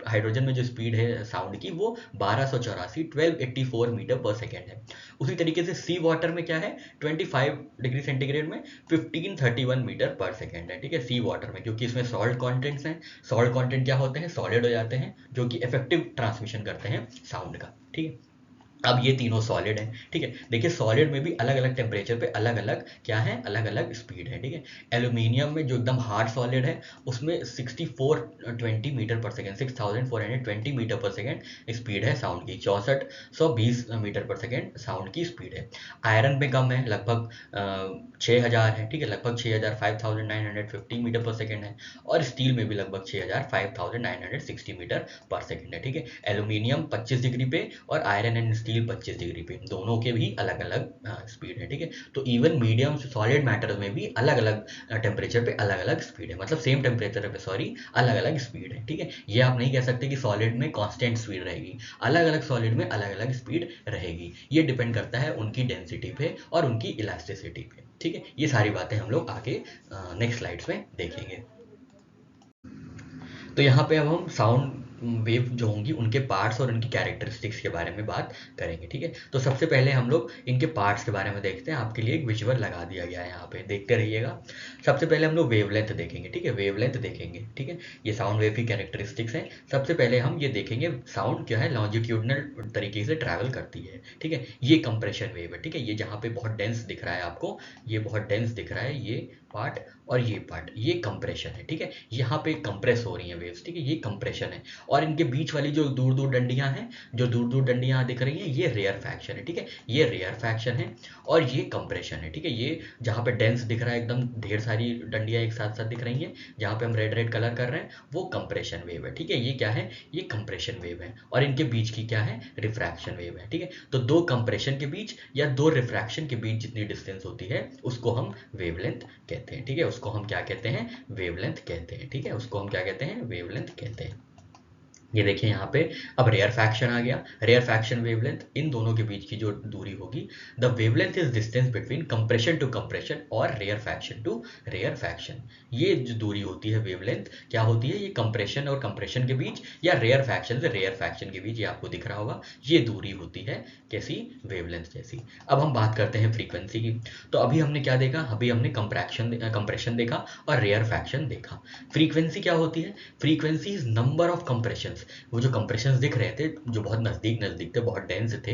हाइड्रोजन में जो स्पीड है साउंड की, वो 1284 मीटर पर सेकेंड है। उसी तरीके से सी वाटर में क्या है, 25 डिग्री सेंटीग्रेड में 1531 मीटर पर सेकेंड है, ठीक है, सी वाटर में, क्योंकि इसमें सॉल्ट कॉन्टेंट्स हैं। सॉल्ट कॉन्टेंट क्या होते हैं, सॉलिड हो जाते हैं, जो कि इफेक्टिव ट्रांसमिशन करते हैं साउंड का, ठीक है। अब ये तीनों सॉलिड हैं, ठीक है। देखिए सॉलिड में भी अलग अलग टेम्परेचर पे अलग अलग क्या है, अलग अलग स्पीड है, ठीक है। एल्यूमिनियम में जो एकदम हार्ड सॉलिड है उसमें 6420 metre per second, 6420 metre per second speed है साउंड की, 6420 मीटर पर सेकेंड साउंड की स्पीड है। आयरन में कम है, लगभग 6000 है, ठीक है, लगभग 6000 5950 मीटर पर सेकेंड है। और स्टील में भी लगभग 6000 5960 मीटर पर सेकेंड है, ठीक है। एल्यूमिनियम 25 डिग्री पे और आयरन एंड स्टील 25 डिग्री पे, दोनों के भी अलग अलग स्पीड है, ठीक है। तो इवन मीडियम सॉलिड मैटर में भी अलग अलग टेम्परेचर पे अलग अलग स्पीड है, मतलब सेम टेम्परेचर पे सॉरी अलग अलग स्पीड है, ठीक है। ये आप नहीं कह सकते कि सॉलिड में कांस्टेंट स्पीड रहेगी, अलग अलग सॉलिड में अलग अलग स्पीड रहेगी। ये डिपेंड करता है उनकी डेंसिटी पे और उनकी इलास्टिसिटी पे, ठीक है। ये सारी बातें हम लोग आगे नेक्स्ट स्लाइड्स में देखेंगे। तो यहाँ पे अब हम साउंड वेव जो होंगी उनके पार्ट्स और उनकी कैरेक्टरिस्टिक्स के बारे में बात करेंगे, ठीक है। तो सबसे पहले हम लोग इनके पार्ट्स के बारे में देखते हैं, आपके लिए एक विजुअल लगा दिया गया है यहाँ पे, देखते रहिएगा। सबसे पहले हम लोग वेवलेंथ देखेंगे, ठीक है, वेवलेंथ देखेंगे, ठीक है। ये साउंड वेव की कैरेक्टरिस्टिक्स हैं। सबसे पहले हम ये देखेंगे साउंड क्या है, लॉन्जिट्यूडनल तरीके से ट्रैवल करती है, ठीक है। ये कंप्रेशन वेव है, ठीक है, ये जहाँ पे बहुत डेंस दिख रहा है आपको, ये बहुत डेंस दिख रहा है ये पार्ट, और ये पार्ट ये कंप्रेशन है, ठीक है। यहाँ पे कंप्रेस हो रही है वेव्स, ठीक है, ये कंप्रेशन है। और इनके बीच वाली जो दूर दूर डंडियां हैं, जो दूर दूर डंडियां दिख रही हैं, ये रेयर फैक्शन है, ठीक है, ये रेयर फैक्शन है। और ये कंप्रेशन है, ठीक है, ये जहाँ पे डेंस दिख रहा है एकदम ढेर सारी डंडियां एक साथ साथ दिख रही हैं, जहाँ पे हम रेड रेड कलर कर रहे हैं वो कंप्रेशन वेव है, ठीक है। ये क्या है, ये कंप्रेशन वेव है। और इनके बीच की क्या है, रिफ्रैक्शन वेव है, ठीक है। तो दो कंप्रेशन के बीच या दो रिफ्रैक्शन के बीच जितनी डिस्टेंस होती है उसको हम वेवलेंथ कहते हैं, ठीक है, उसको हम क्या कहते हैं, वेवलेंथ कहते हैं, ठीक है, उसको हम क्या कहते हैं, वेवलेंथ कहते हैं। ये देखिए यहाँ पे अब रेयर फैक्शन आ गया, रेयर फैक्शन वेवलेंथ, इन दोनों के बीच की जो दूरी होगी, the wavelength is distance between compression to compression और rarefaction to rarefaction. ये जो दूरी होती है वेवलेंथ क्या होती है, ये कंप्रेशन और कंप्रेशन के बीच या रेयर फैक्शन से रेयर फैक्शन के बीच, ये आपको दिख रहा होगा, ये दूरी होती है कैसी, वेवलेंथ जैसी। अब हम बात करते हैं फ्रीक्वेंसी की। तो अभी हमने क्या देखा, अभी हमने कंप्रेशन देखा और रेयर फैक्शन देखा। फ्रीक्वेंसी क्या होती है, frequency is number of compression, वो जो कंप्रेशंस दिख रहे थे जो बहुत नज़दीक नज़दीक थे, बहुत डेंस थे,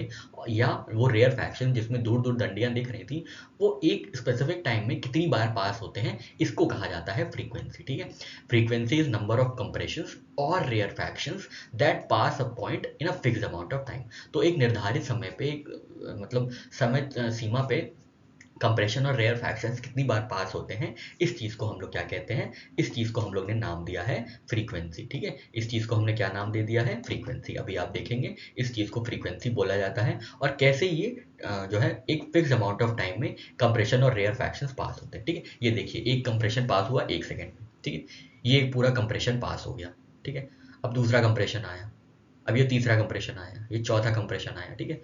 या वो रेयर फैक्शन जिसमें दूर दूर डंडियां दिख रही थी, वो एक स्पेसिफिक टाइम में कितनी बार पास होते हैं, इसको कहा जाता है फ्रीक्वेंसी, ठीक है। Frequency is number of compressions और rarefactions that pass a point in a fixed amount of time. तो एक निर्धारित समय पे मतलब समय सीमा पे कंप्रेशन और रेयर फैक्शंस कितनी बार पास होते हैं, इस चीज़ को हम लोग क्या कहते हैं, इस चीज़ को हम लोग ने नाम दिया है फ्रीक्वेंसी, ठीक है। इस चीज़ को हमने क्या नाम दे दिया है, फ्रीक्वेंसी। अभी आप देखेंगे इस चीज़ को फ्रीक्वेंसी बोला जाता है, और कैसे ये जो है एक फिक्स अमाउंट ऑफ टाइम में कंप्रेशन और रेयर फैक्शंस पास होते हैं, ठीक है। ये देखिए एक कंप्रेशन पास हुआ 1 सेकेंड में, ठीक है, ये एक पूरा कंप्रेशन पास हो गया, ठीक है। अब दूसरा कंप्रेशन आया, अब ये तीसरा कंप्रेशन आया, ये चौथा कंप्रेशन आया, ठीक है।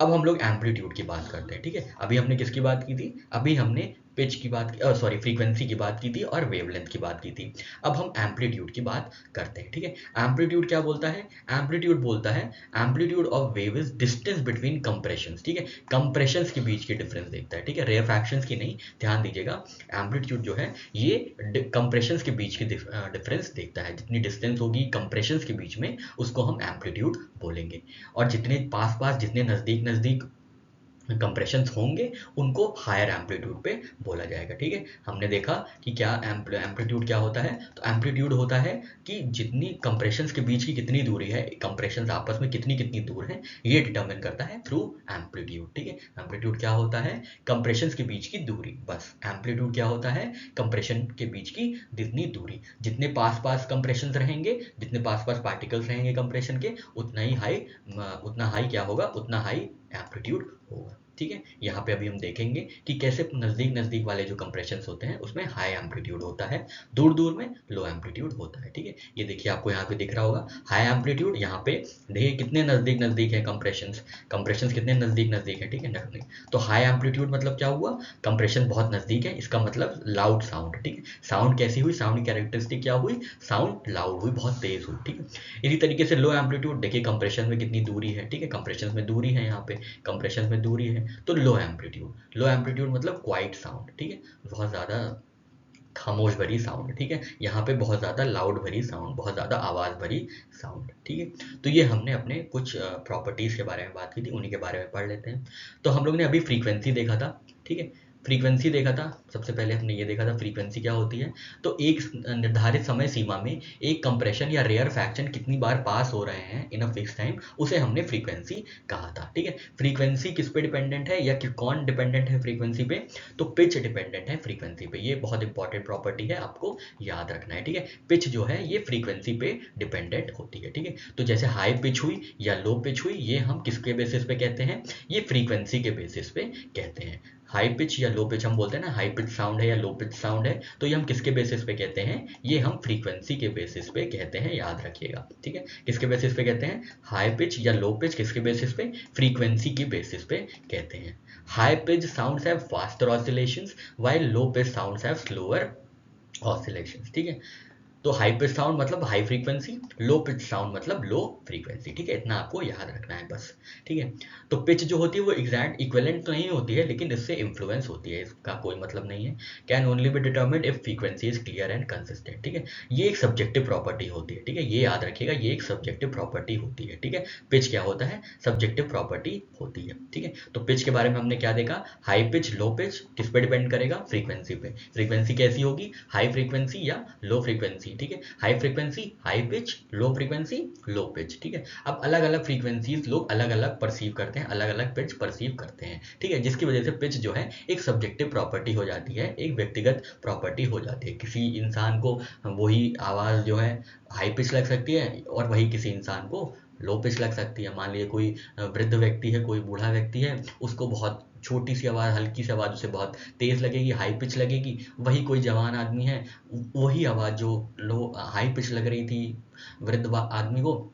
अब हम लोग एम्पलीट्यूड की बात करते हैं, ठीक है। अभी हमने किसकी बात की थी, अभी हमने पिच की बात सॉरी फ्रीक्वेंसी की बात की थी और वेवलेंथ की बात की थी। अब हम एम्पलीट्यूड की बात करते हैं, ठीक है। एम्पलीट्यूड क्या बोलता है? एम्पलीट्यूड बोलता है amplitude of wave is distance between compressions, ठीक है। कंप्रेशंस के बीच की डिफरेंस देखता है, ठीक है, रेयरफैक्शंस की नहीं, ध्यान दीजिएगा। एम्पलीट्यूड जो है ये कंप्रेशंस के बीच की डिफरेंस देखता है। जितनी डिस्टेंस होगी कंप्रेशंस के बीच में उसको हम एम्पलीट्यूड बोलेंगे, और जितने पास पास जितने नज़दीक नज़दीक कंप्रेशंस होंगे उनको हायर एम्पलीट्यूड पे बोला जाएगा, ठीक है। हमने देखा कि क्या एम्पलीट्यूड क्या होता है, तो एम्पलीट्यूड होता है कि जितनी कंप्रेशंस के बीच की कितनी दूरी है, कंप्रेशंस आपस में कितनी कितनी दूर है, ये डिटरमिन करता है थ्रू एम्पलीट्यूड, ठीक है। एम्पलीट्यूड क्या होता है? कंप्रेशंस के बीच की दूरी, बस। एम्पलीट्यूड क्या होता है? कंप्रेशन के बीच की जितनी दूरी, जितने पास पास कंप्रेशंस रहेंगे, जितने पास पास पार्टिकल्स रहेंगे कंप्रेशन के, उतना हाई क्या होगा, उतना हाई एम्पलीट्यूड होगा, ठीक है। यहाँ पे अभी हम देखेंगे कि कैसे नज़दीक नज़दीक वाले जो कंप्रेशंस होते हैं उसमें हाई एम्पलीट्यूड होता है, दूर दूर में लो एम्पलीट्यूड होता है, ठीक है। ये देखिए आपको यहाँ पे दिख रहा होगा हाई एम्पलीट्यूड, यहाँ पे देखिए कितने नज़दीक नज़दीक है कंप्रेशंस कितने नज़दीक नज़दीक है, ठीक है। तो हाई एम्पलीट्यूड मतलब क्या हुआ? कंप्रेशन बहुत नज़दीक है, इसका मतलब लाउड साउंड, ठीक है। साउंड कैसी हुई? साउंड की कैरेक्टरिस्टिक क्या हुई? साउंड लाउड हुई, बहुत तेज हुई, ठीक है। इसी तरीके से लो एम्पलीट्यूड, देखिए कंप्रेशन में कितनी दूरी है, ठीक है, कंप्रेशन में दूरी है, यहाँ पे कंप्रेशन में दूरी है, तो लो एम्पलीट्यूड मतलब क्वाइट साउंड, ठीक है, बहुत ज़्यादा खामोश भरी साउंड, ठीक है। यहाँ पे बहुत ज़्यादा लाउड भरी साउंड, बहुत ज़्यादा आवाज़ भरी साउंड, ठीक है। तो ये हमने अपने कुछ प्रॉपर्टीज़ के बारे में बात की थी, उन्हीं के बारे में पढ़ लेते हैं। तो हम लोग ने अभी फ्रीक्वेंसी देखा था, ठीक है। फ्रीक्वेंसी देखा था, सबसे पहले हमने ये देखा था फ्रीक्वेंसी क्या होती है। तो एक निर्धारित समय सीमा में एक कंप्रेशन या रेयर फैक्शन कितनी बार पास हो रहे हैं इन अ फिक्स टाइम, उसे हमने फ्रीक्वेंसी कहा था, ठीक है। फ्रीक्वेंसी किस पे डिपेंडेंट है या कि कौन डिपेंडेंट है फ्रीक्वेंसी पे? तो पिच डिपेंडेंट है फ्रीक्वेंसी पे। ये बहुत इंपॉर्टेंट प्रॉपर्टी है, आपको याद रखना है, ठीक है। पिच जो है ये फ्रीक्वेंसी पे डिपेंडेंट होती है, ठीक है। तो जैसे हाई पिच हुई या लो पिच हुई, ये हम किसके बेसिस पे कहते हैं? ये फ्रीक्वेंसी के बेसिस पे कहते हैं। हाई पिच या लो पिच हम बोलते हैं ना, हाई पिच साउंड है या लो पिच साउंड है, तो ये हम किसके बेसिस पे कहते हैं? ये हम फ्रीक्वेंसी के बेसिस पे कहते हैं, याद रखिएगा, ठीक है। किसके बेसिस पे कहते हैं? हाई पिच या लो पिच किसके बेसिस पे? फ्रीक्वेंसी के बेसिस पे कहते हैं। High pitch sounds have faster oscillations while low pitch sounds have slower oscillations, ठीक है। तो हाई पिच साउंड मतलब high frequency, low pitch sound मतलब लो फ्रीक्वेंसी, ठीक है। इतना आपको याद रखना है बस, ठीक है। तो पिच जो होती है वो एग्जैक्ट इक्विवेलेंट तो नहीं होती है, लेकिन इससे इन्फ्लुएंस होती है, इसका कोई मतलब नहीं है। Can only be determined if frequency is clear and consistent, ठीक है। ये एक सब्जेक्टिव प्रॉपर्टी होती है, ठीक है, ये याद रखिएगा, ये एक सब्जेक्टिव प्रॉपर्टी होती है, ठीक है। पिच क्या होता है? सब्जेक्टिव प्रॉपर्टी होती है, ठीक है। तो पिच के बारे में हमने क्या देखा? हाई पिच लो पिच किस पे डिपेंड करेगा? फ्रीक्वेंसी पे। फ्रीक्वेंसी कैसी होगी? हाई फ्रीक्वेंसी या लो फ्रीक्वेंसी, ठीक है। High frequency high pitch, low frequency low pitch, ठीक है। अब अलग अलग फ्रीक्वेंसीज लोग अलग अलग परसीव करते हैं, अलग अलग पिच परसीव करते हैं, ठीक है, जिसकी वजह से पिच जो है एक सब्जेक्टिव प्रॉपर्टी हो जाती है, एक व्यक्तिगत प्रॉपर्टी हो जाती है। किसी इंसान को वही आवाज़ जो है हाई पिच लग सकती है और वही किसी इंसान को लो पिच लग सकती है। मान लीजिए कोई वृद्ध व्यक्ति है, कोई बूढ़ा व्यक्ति है, उसको बहुत छोटी सी आवाज़, हल्की सी आवाज़ उसे बहुत तेज़ लगेगी, हाई पिच लगेगी। वही कोई जवान आदमी है, वही आवाज़ जो लो हाई पिच लग रही थी वृद्ध आदमी को,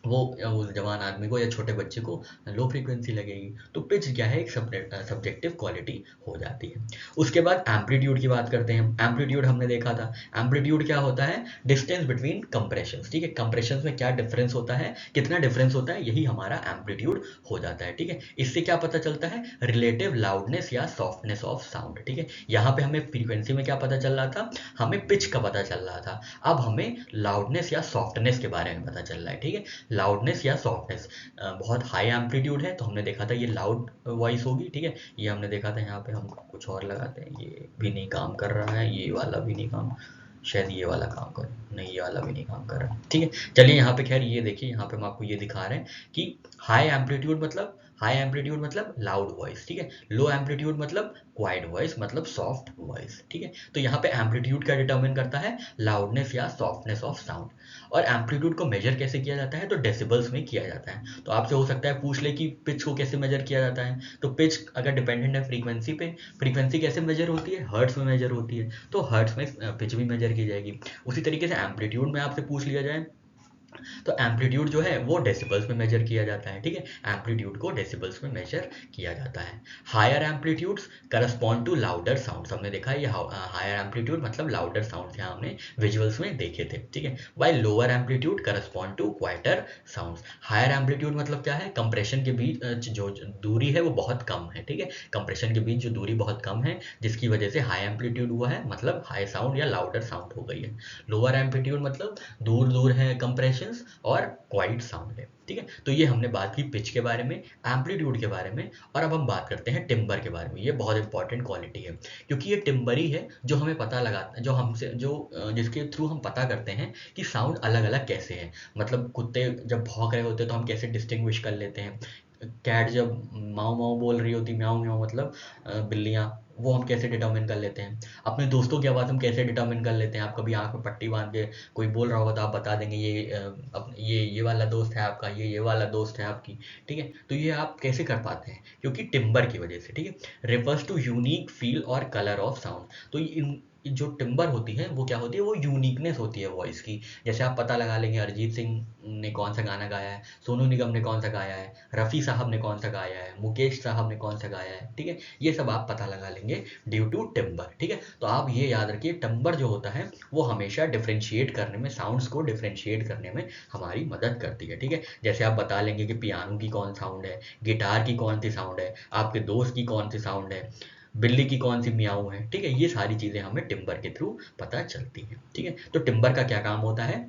वो उस जवान आदमी को या छोटे बच्चे को लो फ्रीक्वेंसी लगेगी। तो पिच क्या है? एक सब्जेक्टिव क्वालिटी हो जाती है। उसके बाद एम्पलीट्यूड की बात करते हैं। एम्पलीट्यूड हमने देखा था, एम्पलीट्यूड क्या होता है? डिस्टेंस बिटवीन कंप्रेशंस, ठीक है। कंप्रेशंस में क्या डिफरेंस होता है, कितना डिफरेंस होता है, यही हमारा एम्पलीट्यूड हो जाता है, ठीक है। इससे क्या पता चलता है? रिलेटिव लाउडनेस या सॉफ्टनेस ऑफ साउंड, ठीक है। यहाँ पे हमें फ्रीक्वेंसी में क्या पता चल रहा था? हमें पिच का पता चल रहा था। अब हमें लाउडनेस या सॉफ्टनेस के बारे में पता चल रहा है, ठीक है। लाउडनेस या सॉफ्टनेस, बहुत हाई एम्पलीट्यूड है तो हमने देखा था ये लाउड वॉइस होगी, ठीक है। ये हमने देखा था, यहाँ पे हम कुछ और लगाते हैं, ये भी नहीं काम कर रहा है, ये वाला भी नहीं काम, शायद ये वाला काम कर, नहीं ये वाला भी नहीं काम कर रहा है, ठीक है। चलिए यहाँ पे खैर ये देखिए, यहाँ पे हम आपको ये दिखा रहे हैं कि हाई एम्पलीट्यूड मतलब लाउड वॉइस, ठीक है। लो एम्पलीट्यूड मतलब क्वाइट वॉइस, मतलब सॉफ्ट वॉइस, ठीक है। तो यहाँ पे एम्पलीट्यूड क्या डिटरमिन करता है? लाउडनेस या सॉफ्टनेस ऑफ साउंड। और एम्पलीट्यूड को मेजर कैसे किया जाता है? तो डेसिबल्स में किया जाता है। तो आपसे हो सकता है पूछ ले कि पिच को कैसे मेजर किया जाता है। तो पिच अगर डिपेंडेंट है फ्रीक्वेंसी पे, फ्रीक्वेंसी कैसे मेजर होती है? हर्ट्स में मेजर होती है, तो हर्ट्स में पिच भी मेजर की जाएगी। उसी तरीके से एम्पलीट्यूड में आपसे पूछ लिया जाए तो एम्पलीट्यूड जो है वो डेसिबल्स में मेजर किया जाता है, ठीक है, एम्पलीट्यूड को डेसिबल्स में मेजर किया जाता है। Higher amplitudes correspond to louder sounds, हमने देखा ये हायर एम्पलीट्यूड मतलब लाउडर साउंड्स यहाँ हमने विजुअल्स में देखे थे, ठीक है, while lower amplitude correspond to quieter sounds. Higher amplitude मतलब क्या है, कंप्रेशन के बीच जो दूरी है वो बहुत कम है, ठीक है, कंप्रेशन के बीच जो दूरी बहुत कम है जिसकी वजह से हाई एम्पलीट्यूड हुआ है, मतलब हाई साउंड या लाउडर साउंड हो गई है। लोअर एम्पलीट्यूड मतलब दूर दूर है कंप्रेशन और क्वाइट साउंड है, ठीक है। तो ये हमने बात की पिच के बारे में, एम्पलीट्यूड के बारे में, और अब हम बात करते हैं टिम्बर के बारे में। ये बहुत इंपॉर्टेंट क्वालिटी है क्योंकि ये टिम्बर ही है जो हमें पता लगाता, जो हमसे जो जिसके थ्रू हम पता करते हैं कि साउंड अलग अलग कैसे है। मतलब कुत्ते जब भौंक रहे होते हैं तो हम कैसे डिस्टिंग्विश कर लेते हैं, कैट जब माऊ माऊ बोल रही होती, म्याऊ म्याऊ मतलब बिल्लियाँ, वो हम कैसे डिटर्मिन कर लेते हैं। अपने दोस्तों की आवाज़ हम कैसे डिटर्मिन कर लेते हैं। आप कभी आँख में पट्टी बांध के कोई बोल रहा होगा तो आप बता देंगे ये वाला दोस्त है आपका, ये वाला दोस्त है आपकी, ठीक है। तो ये आप कैसे कर पाते हैं, क्योंकि टिम्बर की वजह से, ठीक है। रिफर्स टू यूनिक फील और कलर ऑफ साउंड। तो इन जो टिम्बर होती है वो क्या होती है, वो यूनिकनेस होती है वॉइस की। जैसे आप पता लगा लेंगे अरिजीत सिंह ने कौन सा गाना गाया है, सोनू निगम ने कौन सा गाया है, रफ़ी साहब ने कौन सा गाया है, मुकेश साहब ने कौन सा गाया है, ठीक है। ये सब आप पता लगा लेंगे ड्यू टू टिम्बर, ठीक है। तो आप ये याद रखिए टिम्बर जो होता है वो हमेशा डिफ्रेंशिएट करने में, साउंड्स को डिफ्रेंशिएट करने में हमारी मदद करती है, ठीक है। जैसे आप बता लेंगे कि पियानो की कौन साउंड है, गिटार की कौन सी साउंड है, आपके दोस्त की कौन सी साउंड है, बिल्ली की कौन सी मियाऊ है, ठीक है। ये सारी चीज़ें हमें टिम्बर के थ्रू पता चलती हैं, ठीक है। तो टिम्बर का क्या काम होता है,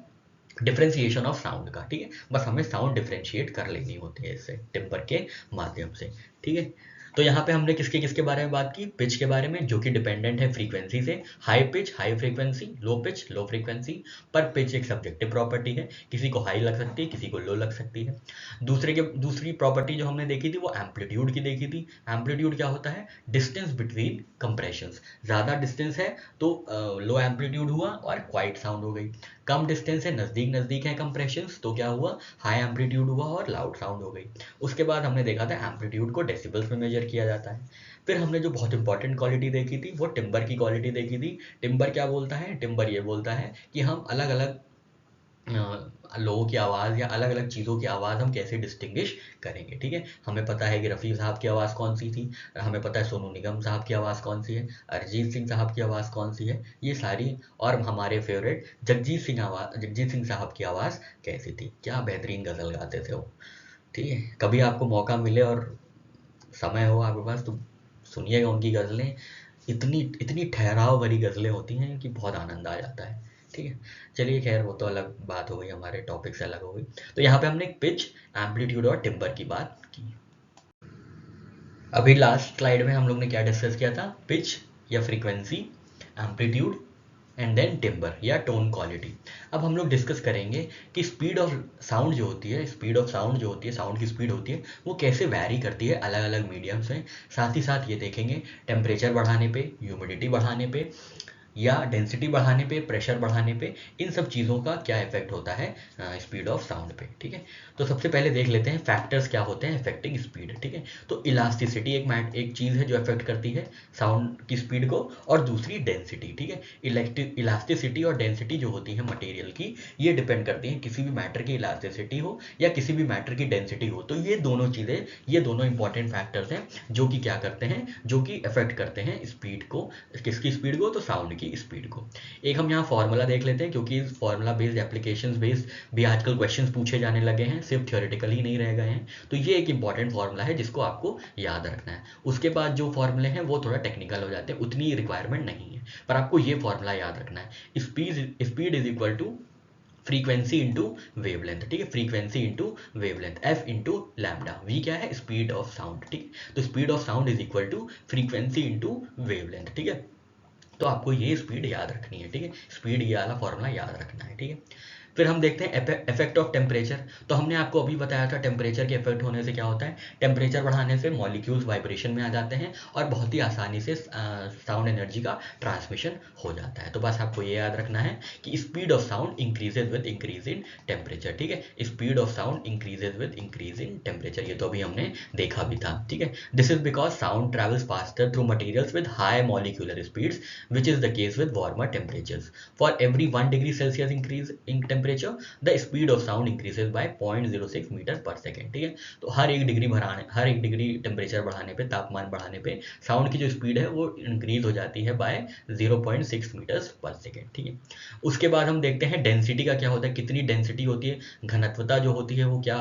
डिफ्रेंसिएशन ऑफ साउंड का, ठीक है। बस हमें साउंड डिफ्रेंशिएट कर लेनी होती है इससे टिम्बर के माध्यम से, ठीक है। तो यहाँ पे हमने किसके किसके बारे में बात की, पिच के बारे में, जो कि डिपेंडेंट है फ्रीक्वेंसी से। High pitch high frequency, low pitch low frequency. पर पिच एक सब्जेक्टिव प्रॉपर्टी है, किसी को हाई लग सकती है, किसी को लो लग सकती है। दूसरी प्रॉपर्टी जो हमने देखी थी वो एम्पलीट्यूड की देखी थी। एम्पलीट्यूड क्या होता है, डिस्टेंस बिटवीन कंप्रेशंस। ज़्यादा डिस्टेंस है तो लो एम्पलीट्यूड हुआ और क्वाइट साउंड हो गई। कम डिस्टेंस है, नज़दीक नज़दीक है कंप्रेशंस, तो क्या हुआ, हाई एम्पलीट्यूड हुआ और लाउड साउंड हो गई। उसके बाद हमने देखा था एम्पलीट्यूड को डेसिबल्स में मेजर किया जाता है। फिर हमने जो बहुत इंपॉर्टेंट क्वालिटी देखी थी वो टिम्बर की क्वालिटी देखी थी। टिम्बर क्या बोलता है, टिम्बर ये बोलता है कि हम अलग अलग लोगों की आवाज़ या अलग अलग चीज़ों की आवाज़ हम कैसे डिस्टिंग्विश करेंगे, ठीक है। हमें पता है कि रफ़ी साहब की आवाज़ कौन सी थी, हमें पता है सोनू निगम साहब की आवाज़ कौन सी है, अरिजीत सिंह साहब की आवाज़ कौन सी है, ये सारी। और हमारे फेवरेट जगजीत सिंह साहब की आवाज़ कैसी थी, क्या बेहतरीन गज़ल गाते थे वो, ठीक है। कभी आपको मौका मिले और समय हो आपके पास तो सुनिएगा उनकी गज़लें। इतनी इतनी ठहराव भरी गज़लें होती हैं कि बहुत आनंद आ जाता है, ठीक है। चलिए खैर वो तो अलग बात हो गई, हमारे टॉपिक से अलग हो गई। तो यहाँ पे हमने पिच, एम्पलीट्यूड और टिम्बर की बात की। अभी लास्ट स्लाइड में हम लोग ने क्या डिस्कस किया था, पिच या frequency, amplitude and then timbre या टोन क्वालिटी। अब हम लोग डिस्कस करेंगे कि स्पीड ऑफ साउंड जो होती है, स्पीड ऑफ साउंड जो होती है, साउंड की स्पीड होती है वो कैसे वैरी करती है अलग अलग मीडियम्स में। साथ ही साथ ये देखेंगे टेम्परेचर बढ़ाने पे, ह्यूमिडिटी बढ़ाने पे या डेंसिटी बढ़ाने पे, प्रेशर बढ़ाने पे, इन सब चीज़ों का क्या इफेक्ट होता है स्पीड ऑफ साउंड पे, ठीक है। तो सबसे पहले देख लेते हैं फैक्टर्स क्या होते हैं अफेक्टिंग स्पीड, ठीक है। तो इलास्टिसिटी एक चीज़ है जो अफेक्ट करती है साउंड की स्पीड को, और दूसरी डेंसिटी, ठीक है। इलास्टिसिटी और डेंसिटी जो होती है मटेरियल की, ये डिपेंड करती है, किसी भी मैटर की इलास्टिसिटी हो या किसी भी मैटर की डेंसिटी हो। तो ये दोनों चीज़ें, ये दोनों इंपॉर्टेंट फैक्टर्स हैं जो कि क्या करते हैं, जो कि अफेक्ट करते हैं स्पीड को, किसकी स्पीड को, तो साउंड की स्पीड को। एक हम यहाँ फॉर्मूला देख लेते हैं, क्योंकि फॉर्मूला बेस्ड एप्लीकेशंस बेस्ड भी आजकल क्वेश्चंस पूछे जाने लगे हैं, सिर्फ थ्योरेटिकल ही नहीं रह गए हैं। तो ये एक इंपॉर्टेंट फॉर्मूला है जिसको आपको याद रखना है। उसके बाद जो फॉर्मूले हैं वो थोड़ा टेक्निकल हो जाते हैं, उतनी रिक्वायरमेंट नहीं है, पर आपको ये फॉर्मूला याद रखना है। Speed is equal to frequency into wavelength, ठीक है। Frequency into wavelength, f into lambda, v क्या है, स्पीड ऑफ साउंड, ठीक है। तो speed of sound is equal to frequency into wavelength, ठीक है। तो आपको ये स्पीड याद रखनी है, ठीक है। स्पीड ये वाला फॉर्मूला याद रखना है, ठीक है। फिर हम देखते हैं इफेक्ट ऑफ टेम्परेचर। तो हमने आपको अभी बताया था टेम्परेचर के इफेक्ट होने से क्या होता है, टेम्परेचर बढ़ाने से मॉलिक्यूल्स वाइब्रेशन में आ जाते हैं और बहुत ही आसानी से साउंड एनर्जी का ट्रांसमिशन हो जाता है। तो बस आपको ये याद रखना है कि speed of sound increases with increase in temperature, ठीक है। Speed of sound increases with increase in temperature, ये तो अभी हमने देखा भी था, ठीक है। This is because sound travels faster through materials with high molecular speeds, which is the case with warmer temperatures. For every 1 degree Celsius increase in temperature, temperature the speed of sound increases by 0.06 metre per second. ठीक है, तो हर एक degree temperature बढ़ाने पे, तापमान बढ़ाने पे sound की जो स्पीड है वो इंक्रीज हो जाती है बाय 0.6 मीटर्स पर सेकेंड। ठीक है, उसके बाद हम देखते हैं डेंसिटी का क्या होता है, कितनी डेंसिटी होती है, घनत्वता जो होती है वो क्या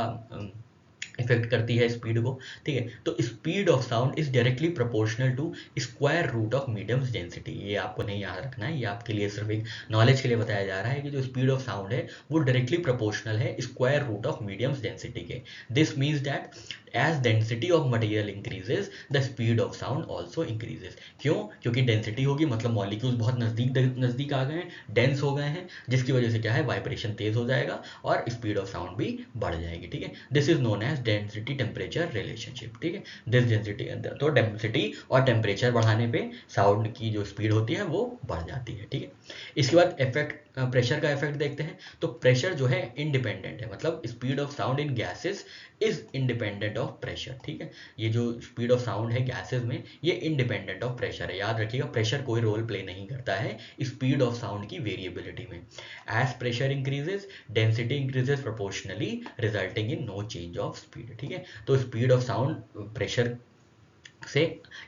इफेक्ट करती है स्पीड को। ठीक है, तो speed of sound is directly proportional to square root of medium density. ये आपको नहीं याद रखना है, ये आपके लिए सिर्फ एक नॉलेज के लिए बताया जा रहा है कि जो स्पीड ऑफ साउंड है वो डायरेक्टली प्रोपोर्शनल है square root of medium density के। This means that as density of material increases the speed of sound also increases. क्यों? क्योंकि डेंसिटी होगी मतलब मॉलिक्यूल्स बहुत नजदीक आ गए हैं, डेंस हो गए हैं, जिसकी वजह से क्या है, वाइब्रेशन तेज हो जाएगा और स्पीड ऑफ साउंड भी बढ़ जाएगी। ठीक है, this is known as density temperature relationship. ठीक है, दिस डेंसिटी, तो डेंसिटी और टेम्परेचर बढ़ाने पे साउंड की जो स्पीड होती है वो बढ़ जाती है। ठीक है, इसके बाद इफेक्ट, प्रेशर का इफेक्ट देखते हैं। तो प्रेशर जो है इंडिपेंडेंट है, मतलब speed of sound in gases is independent of pressure. ठीक है, ये जो स्पीड ऑफ साउंड है गैसेस में ये इंडिपेंडेंट ऑफ प्रेशर है। याद रखिएगा, प्रेशर कोई रोल प्ले नहीं करता है स्पीड ऑफ साउंड की वेरिएबिलिटी में। As pressure increases density increases proportionally resulting in no change of speed. ठीक है, तो स्पीड ऑफ साउंड प्रेशर से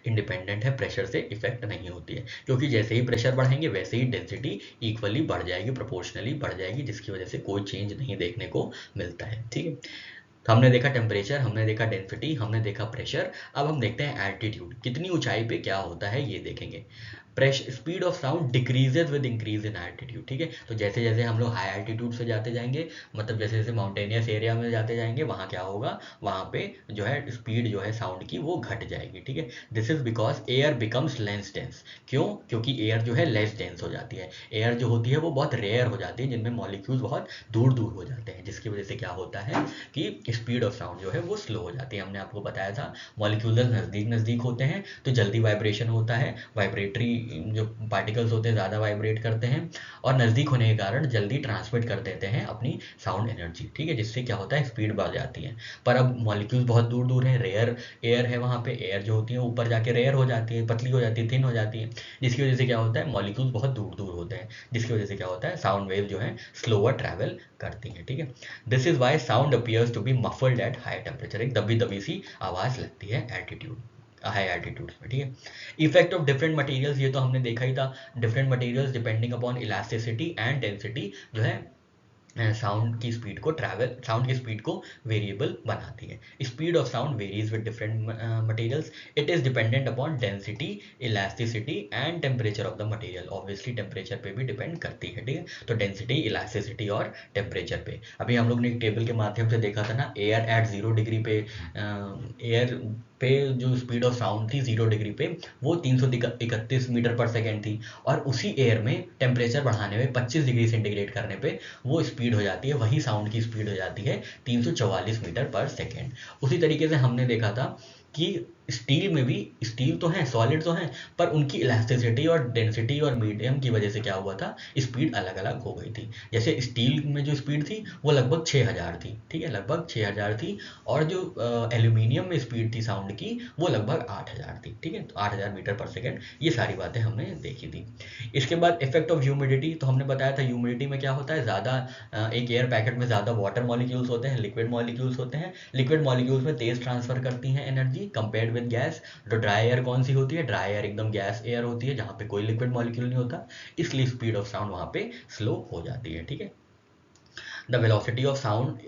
इंडिपेंडेंट है, प्रेशर से इफेक्ट नहीं होती है, क्योंकि जैसे ही प्रेशर बढ़ाएंगे वैसे ही डेंसिटी इक्वली बढ़ जाएगी, प्रोपोर्शनली बढ़ जाएगी, जिसकी वजह से कोई चेंज नहीं देखने को मिलता है। ठीक है, तो हमने देखा टेम्परेचर, हमने देखा डेंसिटी, हमने देखा प्रेशर। अब हम देखते हैं एल्टीट्यूड, कितनी ऊंचाई पे क्या होता है ये देखेंगे। Pressure, speed of sound decreases with increase in altitude. ठीक है, तो जैसे जैसे हम लोग हाई एल्टीट्यूड से जाते जाएंगे, मतलब जैसे जैसे माउंटेनियस एरिया में जाते जाएंगे, वहाँ क्या होगा, वहाँ पे जो है स्पीड जो है साउंड की वो घट जाएगी। ठीक है, this is because air becomes less dense. क्यों? क्योंकि एयर जो है लेस डेंस हो जाती है, एयर जो होती है वो बहुत रेयर हो जाती है, जिनमें मॉलिक्यूल्स बहुत दूर दूर हो जाते हैं, जिसकी वजह से क्या होता है कि स्पीड ऑफ साउंड जो है वो स्लो हो जाती है। हमने आपको बताया था मॉलिक्यूल्स नज़दीक होते हैं तो जल्दी वाइब्रेशन होता है, वाइब्रेटरी जो पार्टिकल्स होते हैं ज़्यादा वाइब्रेट करते हैं और नज़दीक होने के कारण जल्दी ट्रांसमिट कर देते हैं अपनी साउंड एनर्जी। ठीक है, जिससे क्या होता है, स्पीड बढ़ जाती है। पर अब मॉलिक्यूल्स बहुत दूर दूर हैं, रेयर एयर है, वहाँ पे एयर जो होती है ऊपर जाके रेयर हो जाती है, पतली हो जाती है, थिन हो जाती है, जिसकी वजह से क्या होता है, मॉलिक्यूल्स बहुत दूर दूर होते हैं, जिसकी वजह से क्या होता है, साउंड वेव जो है स्लोअर ट्रैवल करती है। ठीक है, this is why sound appears to be muffled at high temperature. एक दबी दबी सी आवाज़ लगती है एल्टीट्यूड, हाई एल्टीट्यूड में। ठीक है, इफेक्ट ऑफ डिफरेंट मटेरियल्स, ये तो हमने देखा ही था। Different materials depending upon elasticity and density जो है साउंड की स्पीड को साउंड की स्पीड को वेरिएबल बनाती है। Speed of sound varies with different materials, it is dependent upon density, elasticity and temperature of the material. Obviously temperature पे भी डिपेंड करती है। ठीक है, तो डेंसिटी, इलास्टिसिटी और टेम्परेचर पे। अभी हम लोग ने एक टेबल के माध्यम से देखा था ना, एयर एट 0 डिग्री पे, एयर पे जो स्पीड ऑफ साउंड थी 0 डिग्री पे वो 331 मीटर पर सेकेंड थी, और उसी एयर में टेम्परेचर बढ़ाने में 25 डिग्री सेंटीग्रेड करने पे वो स्पीड हो जाती है, वही साउंड की स्पीड हो जाती है 344 मीटर पर सेकेंड। उसी तरीके से हमने देखा था कि स्टील में भी, स्टील तो है, सॉलिड तो है, पर उनकी इलास्टिसिटी और डेंसिटी और मीडियम की वजह से क्या हुआ था, स्पीड अलग अलग हो गई थी। जैसे स्टील में जो स्पीड थी वो लगभग 6000 थी। ठीक है, लगभग 6000 थी, और जो एल्यूमिनियम में स्पीड थी साउंड की वो लगभग 8000 थी। ठीक है, तो 8000 मीटर पर सेकेंड। ये सारी बातें हमने देखी थी। इसके बाद इफेक्ट ऑफ ह्यूमिडिटी, तो हमने बताया था ह्यूमिडिटी में क्या होता है, ज़्यादा एक एयर पैकेट में ज़्यादा वाटर मॉलिक्यूल्स होते हैं, लिक्विड मॉलिक्यूल्स होते हैं, लिक्विड मॉलिक्यूल्स में तेज ट्रांसफर करती हैं एनर्जी कंपेयर्ड विद गैस। तो ड्राई एयर कौन सी होती है, ड्राई एयर एकदम गैस एयर होती है, जहाँ पे कोई लिक्विड मॉलिक्यूल नहीं होता, इसलिए स्पीड ऑफ साउंड वहाँ पे स्लो हो जाती है। ठीक है, the velocity of sound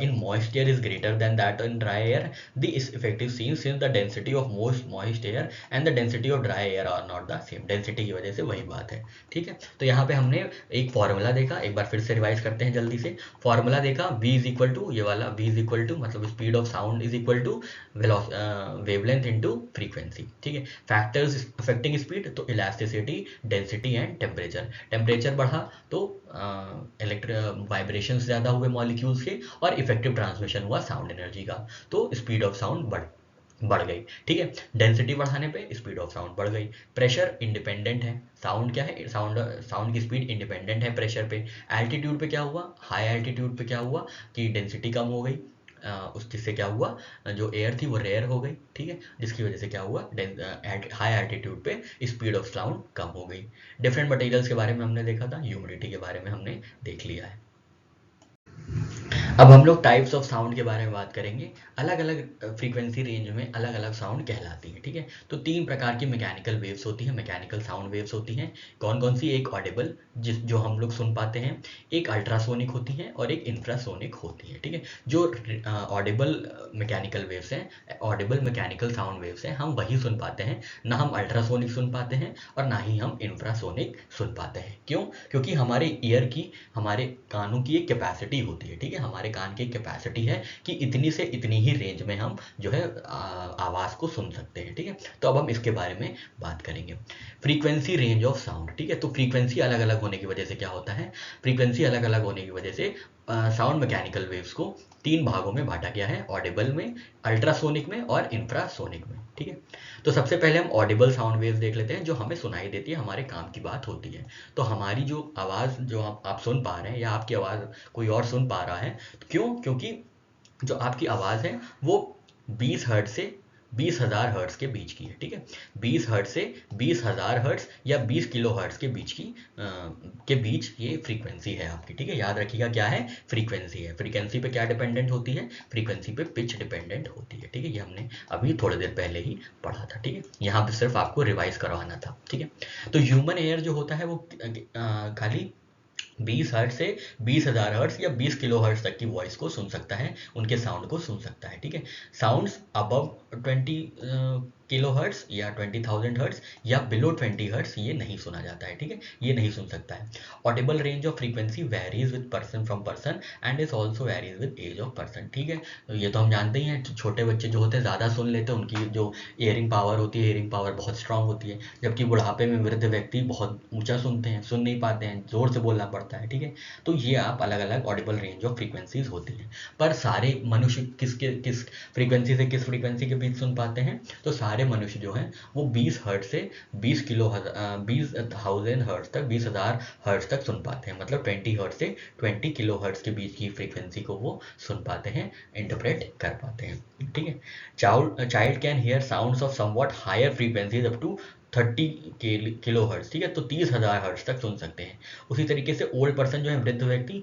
in moist air is greater than that in dry air. This effect is seen since the density of most moist air and the density of dry air are not the same. Density की वजह से वही बात है। ठीक है, तो यहाँ पे हमने एक फॉर्मूला देखा, एक बार फिर से रिवाइज करते हैं जल्दी से। फॉर्मूला देखा, v इज इक्वल टू, ये वाला v इज इक्वल टू मतलब speed of sound is equal to wavelength into frequency. ठीक है, फैक्टर्स अफेक्टिंग स्पीड, तो elasticity, density and temperature. Temperature बढ़ा तो वाइब्रेशन ज़्यादा हुए मॉलिक्यूल्स के और इफेक्टिव ट्रांसमिशन हुआ साउंड एनर्जी का, तो स्पीड ऑफ साउंड बढ़ गई। ठीक है, डेंसिटी बढ़ाने पे स्पीड ऑफ साउंड बढ़ गई। प्रेशर इंडिपेंडेंट है, साउंड क्या है, साउंड की स्पीड इंडिपेंडेंट है प्रेशर पे। एल्टीट्यूड पे क्या हुआ, हाई एल्टीट्यूड पे क्या हुआ कि डेंसिटी कम हो गई, उस जिससे क्या हुआ, जो एयर थी वो रेयर हो गई। ठीक है, जिसकी वजह से क्या हुआ, हाई एल्टीट्यूड पे स्पीड ऑफ साउंड कम हो गई। डिफरेंट मटेरियल्स के बारे में हमने देखा था, ह्यूमिडिटी के बारे में हमने देख लिया है। अब हम लोग टाइप्स ऑफ साउंड के बारे में बात करेंगे। अलग अलग फ्रीक्वेंसी रेंज में अलग अलग साउंड कहलाती है, ठीक है। तो तीन प्रकार की मैकेनिकल वेव्स होती हैं, मैकेनिकल साउंड वेव्स होती हैं। कौन कौन सी? एक ऑडिबल, जो हम लोग सुन पाते हैं, एक अल्ट्रासोनिक होती है और एक इंफ्रासोनिक होती है, ठीक है। जो ऑडिबल मैकेनिकल वेव्स हैं, ऑडिबल मैकेनिकल साउंड वेव्स हैं, हम वही सुन पाते हैं। ना हम अल्ट्रासोनिक सुन पाते हैं और ना ही हम इंफ्रासोनिक सुन पाते हैं। क्यों? क्योंकि हमारे ईयर की, हमारे कानों की एक कैपेसिटी होती है, ठीक है। हमारे कान की एक कैपेसिटी है कि इतनी से इतनी ही रेंज में हम जो है आवाज़ को सुन सकते हैं, ठीक है। तो अब हम इसके बारे में बात करेंगे। फ्रीक्वेंसी रेंज ऑफ साउंड, ठीक है। तो फ्रीक्वेंसी अलग अलग होने की वजह से क्या होता है? फ्रीक्वेंसी अलग अलग होने की वजह से साउंड मैकेनिकल वेव्स को तीन भागों में बांटा गया है, ऑडिबल में, अल्ट्रासोनिक में और इंफ्रासोनिक में, ठीक है। तो सबसे पहले हम ऑडिबल साउंड वेव्स देख लेते हैं, जो हमें सुनाई देती है, हमारे काम की बात होती है। तो हमारी जो आवाज़ जो आप सुन पा रहे हैं या आपकी आवाज़ कोई और सुन पा रहा है, क्यों? क्योंकि जो आपकी आवाज़ है वो 20 हर्ट्ज से 20,000 हर्ट्ज के बीच की है, ठीक है। 20 हर्ट्ज से 20,000 हर्ट्ज या 20 किलो हर्ट्ज के बीच की के बीच ये फ्रीक्वेंसी है आपकी, ठीक है। याद रखिएगा क्या है? फ्रीक्वेंसी है। फ्रीक्वेंसी पे क्या डिपेंडेंट होती है? फ्रीक्वेंसी पे पिच डिपेंडेंट होती है, ठीक है। ये हमने अभी थोड़ी देर पहले ही पढ़ा था, ठीक है। यहाँ पे सिर्फ आपको रिवाइज करवाना था, ठीक है। तो ह्यूमन एयर जो होता है वो खाली 20 हर्ट्ज से 20,000 हर्ट्ज या 20 किलो हर्ट्ज तक की वॉइस को सुन सकता है, उनके साउंड को सुन सकता है, ठीक है। साउंड्स अबव 20 किलो हर्ट्ज या 20,000 हर्ट्ज या बिलो 20 हर्ट्ज ये नहीं सुना जाता है, ठीक है। ये नहीं सुन सकता है। Audible range of frequency varies with person from person and is also varies with age of person, ठीक है। तो ये तो हम जानते ही हैं कि छोटे बच्चे जो होते हैं ज़्यादा सुन लेते हैं, उनकी जो हियरिंग पावर होती है, हियरिंग पावर बहुत स्ट्रांग होती है। जबकि बुढ़ापे में वृद्ध व्यक्ति बहुत ऊंचा सुनते हैं, सुन नहीं पाते हैं, जोर से बोलना पड़ता है, ठीक है। तो ये आप अलग अलग ऑडिबल रेंज ऑफ फ्रीक्वेंसीज होती हैं। पर सारे मनुष्य किस फ्रीक्वेंसी से किस फ्रीक्वेंसी के बीच सुन पाते हैं? तो सारे मनुष्य जो हैं वो 20 हर्ट्ज से 20,000 हर्ट्ज तक, 20,000 हर्ट्ज तक सुन पाते हैं। मतलब 20 हर्ट्ज से 20 किलो हर्ट्ज के बीच की फ्रीक्वेंसी को वो सुन पाते हैं, इंटरप्रेट कर पाते हैं, ठीक है। Child can hear sounds of somewhat higher frequencies up to 30 kilo hertz, ठीक है। तो 30,000 हर्ट्ज तक सुन सकते हैं। उसी तरीके से ओल्ड पर्सन जो है, वृद्ध व्यक्ति,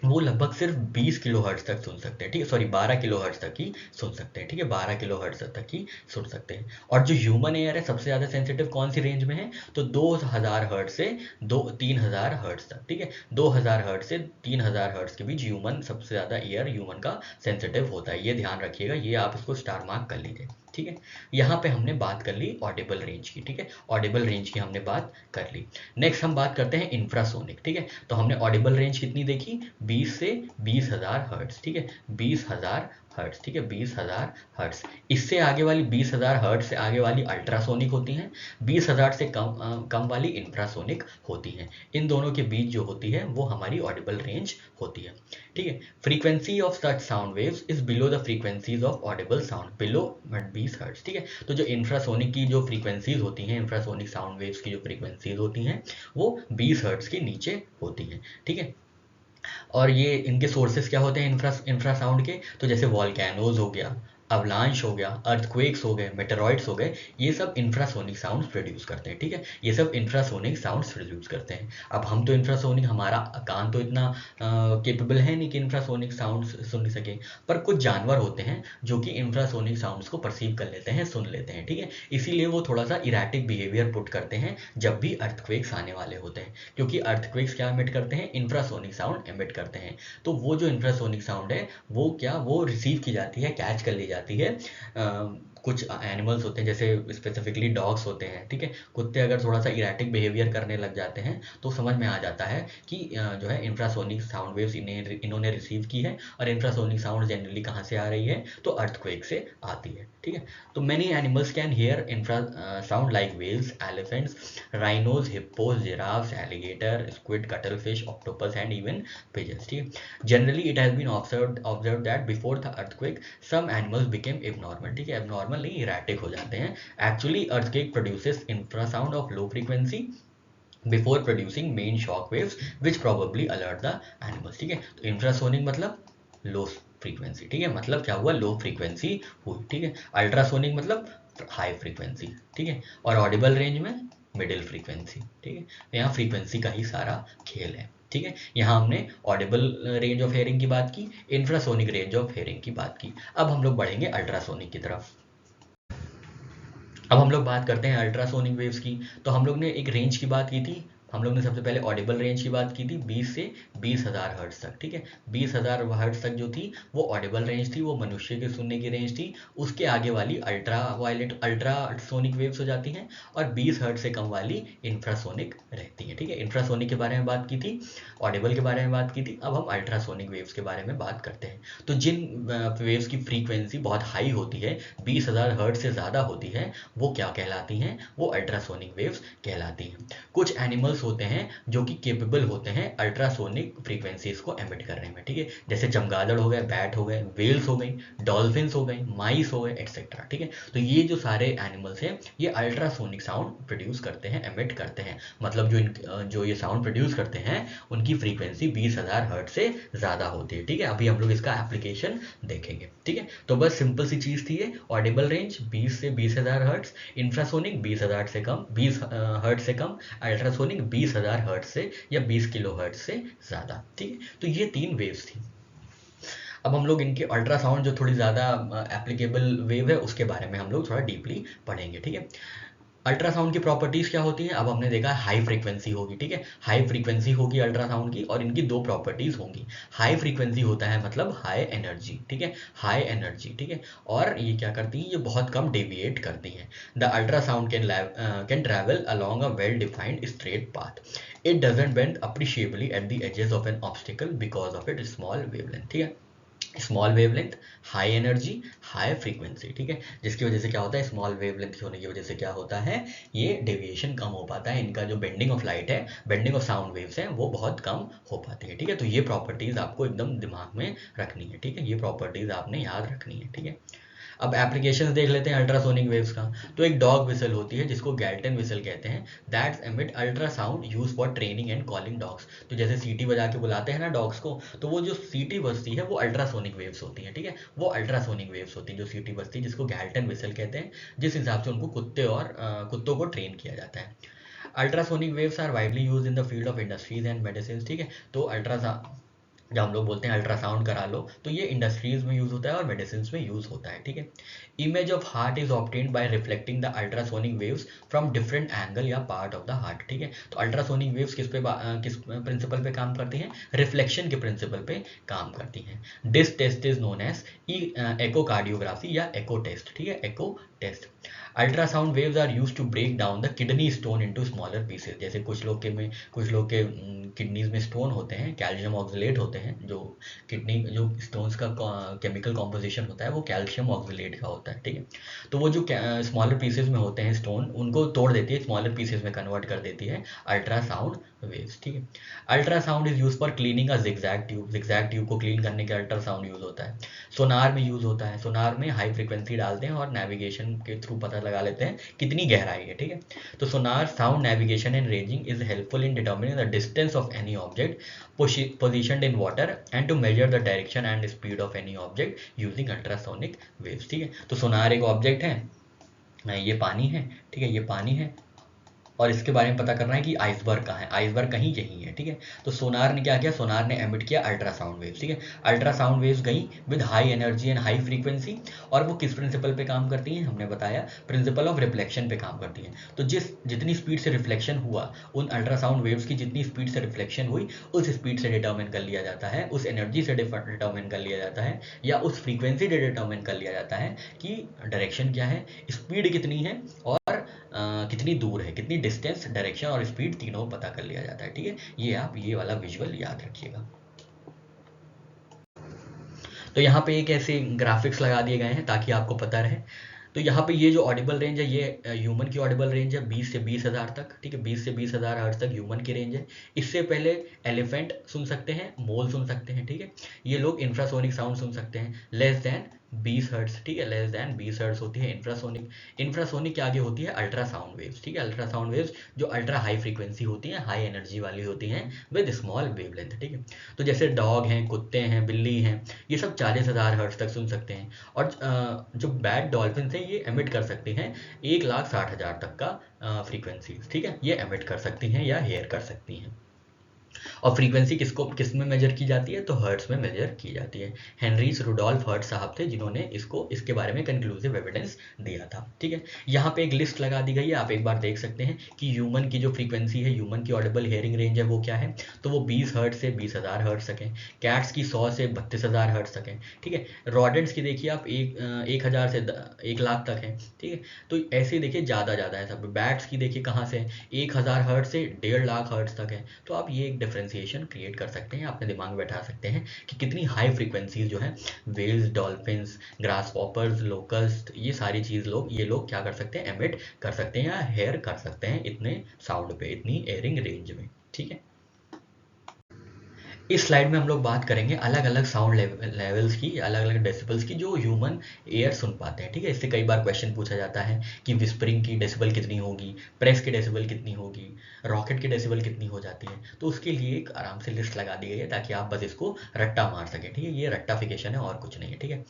वो लगभग सिर्फ 20 किलो हर्ट्ज तक सुन सकते हैं, ठीक है। सॉरी, 12 किलो हर्ट्ज तक ही सुन सकते हैं, ठीक है। 12 किलो हर्ट्ज तक ही सुन सकते हैं। और जो ह्यूमन एयर है सबसे ज़्यादा सेंसिटिव कौन सी रेंज में है? तो 2,000 हर्ट्ज से 3,000 हर्ट्ज तक, ठीक है। 2,000 हर्ट्ज से 3,000 हर्ट्ज के बीच ह्यूमन सबसे ज़्यादा एयर ह्यूमन का सेंसिटिव होता है। ये ध्यान रखिएगा, ये आप इसको स्टार मार्क कर लीजिए, ठीक है। यहाँ पे हमने बात कर ली ऑडिबल रेंज की, ठीक है। ऑडिबल रेंज की हमने बात कर ली। नेक्स्ट हम बात करते हैं इंफ्रासोनिक, ठीक है। तो हमने ऑडिबल रेंज कितनी देखी? 20 से 20,000 हर्ट्ज, ठीक है। 20,000 हर्ट्ज, ठीक है। 20,000 हर्ट्ज। इससे आगे वाली 20,000 हर्ट्ज से आगे वाली अल्ट्रासोनिक होती हैं। 20,000 से कम वाली इंफ्रासोनिक होती हैं। इन दोनों के बीच जो होती है वो हमारी ऑडिबल रेंज होती है, ठीक है। Frequency of such sound waves is below the frequencies of Audible sound below 20 hertz, ठीक है। तो जो इंफ्रासोनिक की जो फ्रीक्वेंसीज होती हैं, इंफ्रासोनिक साउंड वेव्स की जो फ्रीक्वेंसीज होती हैं वो 20 हर्ट्ज के नीचे होती हैं, ठीक है। और ये इनके सोर्सेज क्या होते हैं इंफ्रा साउंड के? तो जैसे वॉल्केनोज हो गया, अवलांच हो गया, अर्थक्वेक्स हो गए, मेटेरॉइड्स हो गए, ये सब इंफ्रासोनिक साउंड्स प्रोड्यूस करते हैं, ठीक है। ये सब इंफ्रासोनिक साउंड्स प्रोड्यूस करते हैं। अब हम तो इंफ्रासोनिक, हमारा कान तो इतना केपेबल है नहीं कि इंफ्रासोनिक साउंड्स सुन सके। पर कुछ जानवर होते हैं जो कि इंफ्रासोनिक साउंड्स को परसीव कर लेते हैं, सुन लेते हैं, ठीक है। इसीलिए वो थोड़ा सा इरेटिक बिहेवियर पुट करते हैं जब भी अर्थक्वेक्स आने वाले होते हैं, क्योंकि अर्थक्वेक्स क्या एमिट करते हैं? इंफ्रासोनिक साउंड एमिट करते हैं। तो वो जो इंफ्रासोनिक साउंड है वो रिसीव की जाती है, कैच कर ली जाती है। कुछ एनिमल्स होते हैं, जैसे स्पेसिफिकली डॉग्स होते हैं, ठीक है। कुत्ते अगर थोड़ा सा इरेटिक बिहेवियर करने लग जाते हैं तो समझ में आ जाता है कि जो है इंफ्रासोनिक साउंड वेव्स इन्होंने रिसीव की है। और इंफ्रासोनिक साउंड जनरली कहाँ से आ रही है? तो अर्थक्वेक से आती है, ठीक है। तो many animals can hear infra sound like whales, elephants, rhinos, hippos, giraffes, alligator, squid, cuttlefish, octopus and even pigeons, ठीक है। Generally it has been observed that before the earthquake some animals became abnormal, ठीक है। Abnormal नहीं, erratic हो जाते हैं। Actually earthquake produces infrasound of low frequency before producing main shock waves which probably alert the animals, ठीक है। तो infrasonic मतलब लो फ्रीक्वेंसी, ठीक है। मतलब क्या हुआ? लो फ्रीक्वेंसी हुई, ठीक है। अल्ट्रासोनिक मतलब हाई फ्रीक्वेंसी, ठीक है। और ऑडिबल रेंज में मिडिल फ्रीक्वेंसी, ठीक है। तो यहाँ फ्रीक्वेंसी का ही सारा खेल है। ठीक है, यहाँ हमने ऑडिबल रेंज ऑफ हेयरिंग की बात की, इंफ्रासोनिक रेंज ऑफ हेयरिंग की बात की। अब हम लोग बढ़ेंगे अल्ट्रासोनिक की तरफ। अब हम लोग बात करते हैं अल्ट्रासोनिक वेव्स की। तो हम लोग ने एक रेंज की बात की थी, हम लोग ने सबसे पहले ऑडिबल रेंज की बात की थी 20 से 20,000 हर्ट्ज तक। ठीक है, 20,000 हर्ट्ज तक जो थी वो ऑडिबल रेंज थी, वो मनुष्य के सुनने की रेंज थी। उसके आगे वाली अल्ट्रा वायलेट अल्ट्रासोनिक वेव्स हो जाती हैं, और 20 हर्ट्ज से कम वाली इंफ्रासोनिक रहती है। ठीक है, इंफ्रासोनिक के बारे में बात की थी, ऑडिबल के बारे में बात की थी, अब हम अल्ट्रासोनिक वेव्स के बारे में बात करते हैं। तो जिन वेव्स की फ्रीक्वेंसी बहुत हाई होती है, 20,000 हर्ट्ज से ज़्यादा होती है, वो क्या कहलाती हैं, वो अल्ट्रासोनिक वेव्स कहलाती हैं। कुछ एनिमल्स होते हैं जो कि केपेबल होते हैं अल्ट्रासोनिक फ्रीक्वेंसीज को एमिट करने में। ठीक है, जैसे चमगादड़ हो गए, बैट हो गए, वेल्स हो गई, डॉल्फिन्स हो गई, माइस हो गए, एक्सेट्रा। ठीक है, तो ये जो सारे एनिमल्स हैं ये अल्ट्रासोनिक साउंड प्रोड्यूस करते हैं, एमिट करते हैं। मतलब जो ये साउंड प्रोड्यूस करते हैं उनकी फ्रीक्वेंसी 20,000 हर्ट्ज से ज़्यादा होती है। ठीक है, अभी हम लोग इसका एप्लीकेशन देखेंगे। ठीक है, तो बस सिंपल सी चीज़ थी ये, ऑडिबल रेंज 20 से 20,000 हर्ट्ज, इंफ्रासोनिक 20,000 से कम, 20 हर्ट्ज से कम, अल्ट्रासोनिक 20,000 हर्ट्ज से या 20 किलो हर्ट्ज से ज़्यादा। ठीक है, तो ये 3 वेव्स थी। अब हम लोग इनके अल्ट्रासाउंड जो थोड़ी ज़्यादा एप्लीकेबल वेव है उसके बारे में हम लोग थोड़ा डीपली पढ़ेंगे। ठीक है, अल्ट्रासाउंड की प्रॉपर्टीज़ क्या होती हैं, अब हमने देखा हाई फ्रीक्वेंसी होगी। ठीक है, हाई फ्रीक्वेंसी होगी अल्ट्रासाउंड की, और इनकी दो प्रॉपर्टीज़ होंगी। हाई फ्रीक्वेंसी होता है मतलब हाई एनर्जी। ठीक है, हाई एनर्जी। ठीक है, और ये क्या करती है, ये बहुत कम डेविएट करती हैं। The ultrasound can travel along a well defined straight path, it doesn't bend appreciably at the edges of an obstacle because of it small wavelength. ठीक है, small wavelength, high energy, high frequency. ठीक है, जिसकी वजह से क्या होता है, स्मॉल वेवलेंथ होने की वजह से क्या होता है, ये डेविएशन कम हो पाता है, इनका जो बेंडिंग ऑफ लाइट है, बेंडिंग ऑफ साउंड वेव्स है, वो बहुत कम हो पाती है। ठीक है, तो ये प्रॉपर्टीज आपको एकदम दिमाग में रखनी है। ठीक है, ये प्रॉपर्टीज आपने याद रखनी है। ठीक है, अब एप्लीकेशंस देख लेते हैं अल्ट्रासोनिक वेव्स का। तो एक डॉग विसल होती है जिसको गैल्टन विसल कहते हैं, that's emit ultrasound use for training and calling dogs. तो जैसे सीटी बजा के बुलाते हैं ना डॉग्स को, तो वो जो सीटी बजती है वो अल्ट्रासोनिक वेव्स होती है। ठीक है, वो अल्ट्रासोनिक वेव्स होती है जो सीटी बजती है, जिसको गैल्टन विसल कहते हैं, जिस हिसाब से उनको कुत्तों को ट्रेन किया जाता है। Ultrasonic waves are widely use in the field of industries and medicine. ठीक है, तो अल्ट्रासा जब हम लोग बोलते हैं अल्ट्रासाउंड करा लो, तो ये इंडस्ट्रीज में यूज होता है और मेडिसिन में यूज होता है। ठीक है, image of heart is obtained by reflecting the ultrasonic waves from different angle या पार्ट ऑफ द हार्ट। ठीक है, तो अल्ट्रासोनिक वेव्स किस प्रिंसिपल पे काम करती हैं, रिफ्लेक्शन के प्रिंसिपल पे काम करती हैं। This test is known as echocardiography या एको टेस्ट। ठीक है, echo test. Ultrasound waves are use to break down the kidney stone into smaller pieces. जैसे कुछ लोग के किडनीज में स्टोन होते हैं, कैल्शियम ऑक्सलेट होते हैं, जो स्टोन्स का केमिकल कॉम्पोजिशन होता है वो कैल्शियम ऑक्सलेट का होता है। ठीक है, तो वो जो स्मॉलर पीसेस में होते हैं स्टोन, उनको तोड़ देती है, स्मॉलर पीसेस में कन्वर्ट कर देती है अल्ट्रासाउंड वेव्स। ठीक है, ultrasound is use for cleaning a zigzag tube. Zigzag tube को क्लीन करने के अल्ट्रासाउंड यूज होता है। सोनार में यूज होता है, सोनार में हाई फ्रीक्वेंसी डालते हैं और नेविगेशन के थ्रू पता लगा लेते हैं कितनी गहराई है। ठीक है, तो sonar sound navigation and ranging is helpful in determining the distance of any object positioned in water and to measure the direction and speed of any object using ultrasonic waves। ठीक है, तो सोनार एक ऑब्जेक्ट है, ये पानी है। ठीक है, ये पानी है, और इसके बारे में पता करना है कि आइसबर्ग कहाँ है, आइसबर्ग कहीं यहीं है। ठीक है, तो सोनार ने क्या किया, सोनार ने एमिट किया अल्ट्रासाउंड वेव्स। ठीक है, अल्ट्रासाउंड वेव्स गई with high energy and high frequency, और वो किस प्रिंसिपल पे काम करती हैं, हमने बताया प्रिंसिपल ऑफ रिफ्लेक्शन पे काम करती हैं। तो जितनी स्पीड से रिफ्लेक्शन हुआ, उन अल्ट्रासाउंड वेव्स की जितनी स्पीड से रिफ्लेक्शन हुई, उस स्पीड से डिटर्मिन कर लिया जाता है, उस एनर्जी से डिटर्मिन कर लिया जाता है, या उस फ्रीक्वेंसी से डिटर्मिन कर लिया जाता है कि डायरेक्शन क्या है, स्पीड कितनी है, और कितनी दूर है, कितनी डिस्टेंस, डायरेक्शन और स्पीड तीनों पता कर लिया जाता है। ठीक है, ये आप ये वाला विजुअल याद रखिएगा। तो यहाँ पे एक ऐसे ग्राफिक्स लगा दिए गए हैं ताकि आपको पता रहे। तो यहाँ पे ये जो ऑडिबल रेंज है, ये ह्यूमन की ऑडिबल रेंज है 20 से 20,000 तक। ठीक है, 20 से 20,000 हर्ट्ज तक ह्यूमन की रेंज है। इससे पहले एलिफेंट सुन सकते हैं, मोल सुन सकते हैं। ठीक है, ये लोग इंफ्रासोनिक साउंड सुन सकते हैं लेस देन 20 हर्ट्ज। ठीक है, लेस देन 20 हर्ट्ज होती है इंफ्रासोनिक। इंफ्रासोनिक के आगे होती है अल्ट्रासाउंड वेव्स। ठीक है, अल्ट्रासाउंड वेव्स जो अल्ट्रा हाई फ्रीक्वेंसी होती हैं, हाई एनर्जी वाली होती हैं विद स्मॉल वेवलेंथ। ठीक है, तो जैसे डॉग हैं, कुत्ते हैं, बिल्ली हैं, ये सब 40,000 हर्ट्ज तक सुन सकते हैं। और जो बैड डॉल्फिन है ये एमिट कर सकते हैं 1,60,000 तक का फ्रीक्वेंसी। ठीक है, ये एमिट कर सकती हैं या हेयर कर सकती हैं। और फ्रीक्वेंसी किस में मेजर की जाती है, तो हर्ट्स में मेजर की जाती है। हेनरीज रुडोल्फ हर्ट्ज साहब थे जिन्होंने इसके बारे में कंक्लूसिव एविडेंस दिया था। ठीक है, यहाँ पे एक लिस्ट लगा दी गई है, आप एक बार देख सकते हैं कि ह्यूमन की जो फ्रीक्वेंसी है, ह्यूमन की ऑडिबल हियरिंग रेंज है वो क्या है, तो वो 20 हर्ट्ज से 20,000 हर्ट्ज तक है। कैट्स की 100 से 32,000 हर्ट्ज तक है। ठीक है, रॉडेंट्स की देखिए आप 1,000 से 1,00,000 तक है। ठीक है, तो ऐसे देखिए ज़्यादा है सब। बैट्स की देखिए कहाँ से 1,000 हर्ट्ज से 1,50,000 हर्ट्ज तक है। तो आप ये एक डिफ्रेंसिएशन क्रिएट कर सकते हैं, अपने दिमाग में बैठा सकते हैं कि कितनी हाई फ्रीक्वेंसीज जो है whales, dolphins, grasshoppers, locust, ये सारी चीज़ ये लोग क्या कर सकते हैं, एमिट कर सकते हैं या हेयर कर सकते हैं इतने साउंड पे, इतनी एयरिंग रेंज में। ठीक है, इस स्लाइड में हम लोग बात करेंगे अलग अलग साउंड लेवल्स की, अलग अलग डेसिबल्स की जो ह्यूमन एयर सुन पाते हैं। ठीक है, इससे कई बार क्वेश्चन पूछा जाता है कि विस्परिंग की डेसिबल कितनी होगी, प्रेस की डेसिबल कितनी होगी, रॉकेट की डेसिबल कितनी हो जाती है। तो उसके लिए एक आराम से लिस्ट लगा दी गई है ताकि आप बस इसको रट्टा मार सकें। ठीक है, ये रट्टाफिकेशन है और कुछ नहीं है। ठीक है,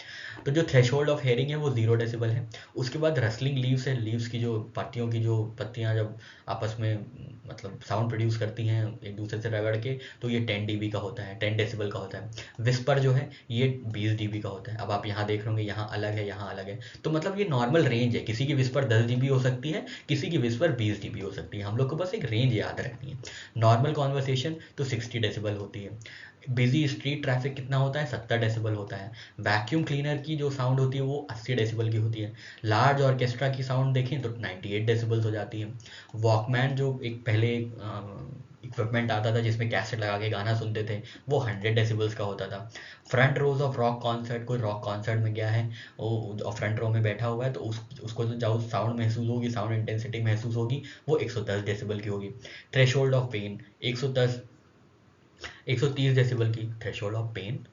तो जो थ्रेशोल्ड ऑफ हेयरिंग है वो 0 डेसिबल है। उसके बाद रसलिंग लीव्स है, लीव्स की जो पत्तियाँ जब आपस में मतलब साउंड प्रोड्यूस करती हैं एक दूसरे से रगड़ के, तो ये 10 dB का होता है, 10 डेसिबल का होता है। विस्पर जो है ये 20 dB का होता है। अब आप यहाँ देख रहे होंगे यहाँ अलग है, यहाँ अलग है, तो मतलब ये नॉर्मल रेंज है। किसी की विस्पर 10 dB हो सकती है, किसी की विस्पर 20 dB हो सकती है। हम लोग को बस एक रेंज याद रखनी है। नॉर्मल कॉन्वर्सेशन तो 60 डेसिबल होती है। बिजी स्ट्रीट ट्रैफिक कितना होता है, 70 डेसिबल होता है। वैक्यूम क्लीनर की जो साउंड होती है वो 80 डेसिबल की होती है। लार्ज ऑर्केस्ट्रा की साउंड देखें तो 98 डेसिबल्स हो जाती है। वॉकमैन जो एक पहले इक्विपमेंट आता था जिसमें कैसेट लगा के गाना सुनते थे, वो 100 डेसिबल्स का होता था। Front rose of rock concert, कोई रॉक कॉन्सर्ट में गया है वो फ्रंट रो में बैठा हुआ है, तो उसको जो साउंड महसूस होगी, साउंड इंटेंसिटी महसूस होगी, वो 110 डेसिबल की होगी। थ्रेशोल्ड ऑफ पेन 130 डेसिबल की थ्रेशोल्ड ऑफ पेन।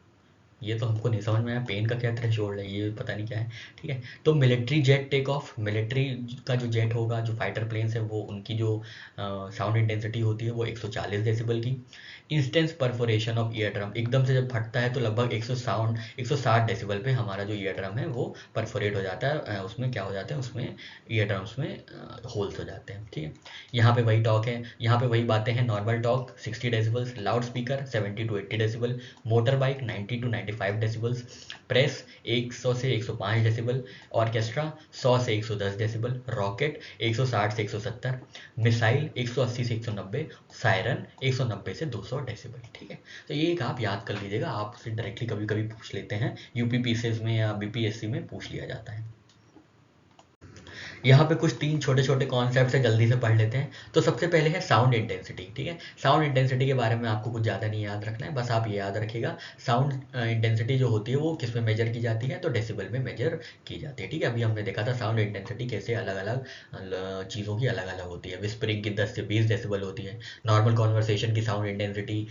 ये तो हमको नहीं समझ में आया, पेन का क्या थ्रेशोल्ड है, ये पता नहीं क्या है। ठीक है, तो military jet take off, military का जो जेट होगा, जो फाइटर प्लेन्स है, वो उनकी जो साउंड इंटेंसिटी होती है वो 140 डेसिबल की। Instance perforation of ear drum, एकदम से जब फटता है तो लगभग 160 डेसिबल पे हमारा जो ईयर ड्रम है वो परफोरेट हो जाता है, उसमें क्या हो जाता है, उसमें ईयर ड्रम्स में होल्स हो जाते हैं। ठीक है, यहाँ पे वही टॉक है, यहाँ पे वही बातें हैं। Normal talk 60 decibels, loud speaker 70 to 80 decibel, motor bike 90 to 95 decibels, press 100 से 105 डेसिबल, ऑर्केस्ट्रा 100 से 110 डेसिबल, रॉकेट 160 से 170, मिसाइल 180 से 190, सायरन 190 से 200 डेसिबल। ठीक है, तो ये एक आप याद कर लीजिएगा, आपसे डायरेक्टली कभी कभी पूछ लेते हैं, यूपीपीसीएस में या बीपीएससी में पूछ लिया जाता है। यहाँ पे कुछ 3 छोटे छोटे कॉन्सेप्ट है, जल्दी से पढ़ लेते हैं। तो सबसे पहले है साउंड इंटेंसिटी। ठीक है, साउंड इंटेंसिटी के बारे में आपको कुछ ज़्यादा नहीं याद रखना है, बस आप ये याद रखिएगा साउंड इंटेंसिटी जो होती है वो किस में मेजर की जाती है, तो डेसिबल में मेजर की जाती है। ठीक है, अभी हमने देखा था साउंड इंटेंसिटी कैसे अलग अलग चीज़ों की अलग अलग होती है। विस्परिंग की 10 से 20 डेसिबल होती है, नॉर्मल कॉन्वर्सेशन की साउंड इंटेंसिटी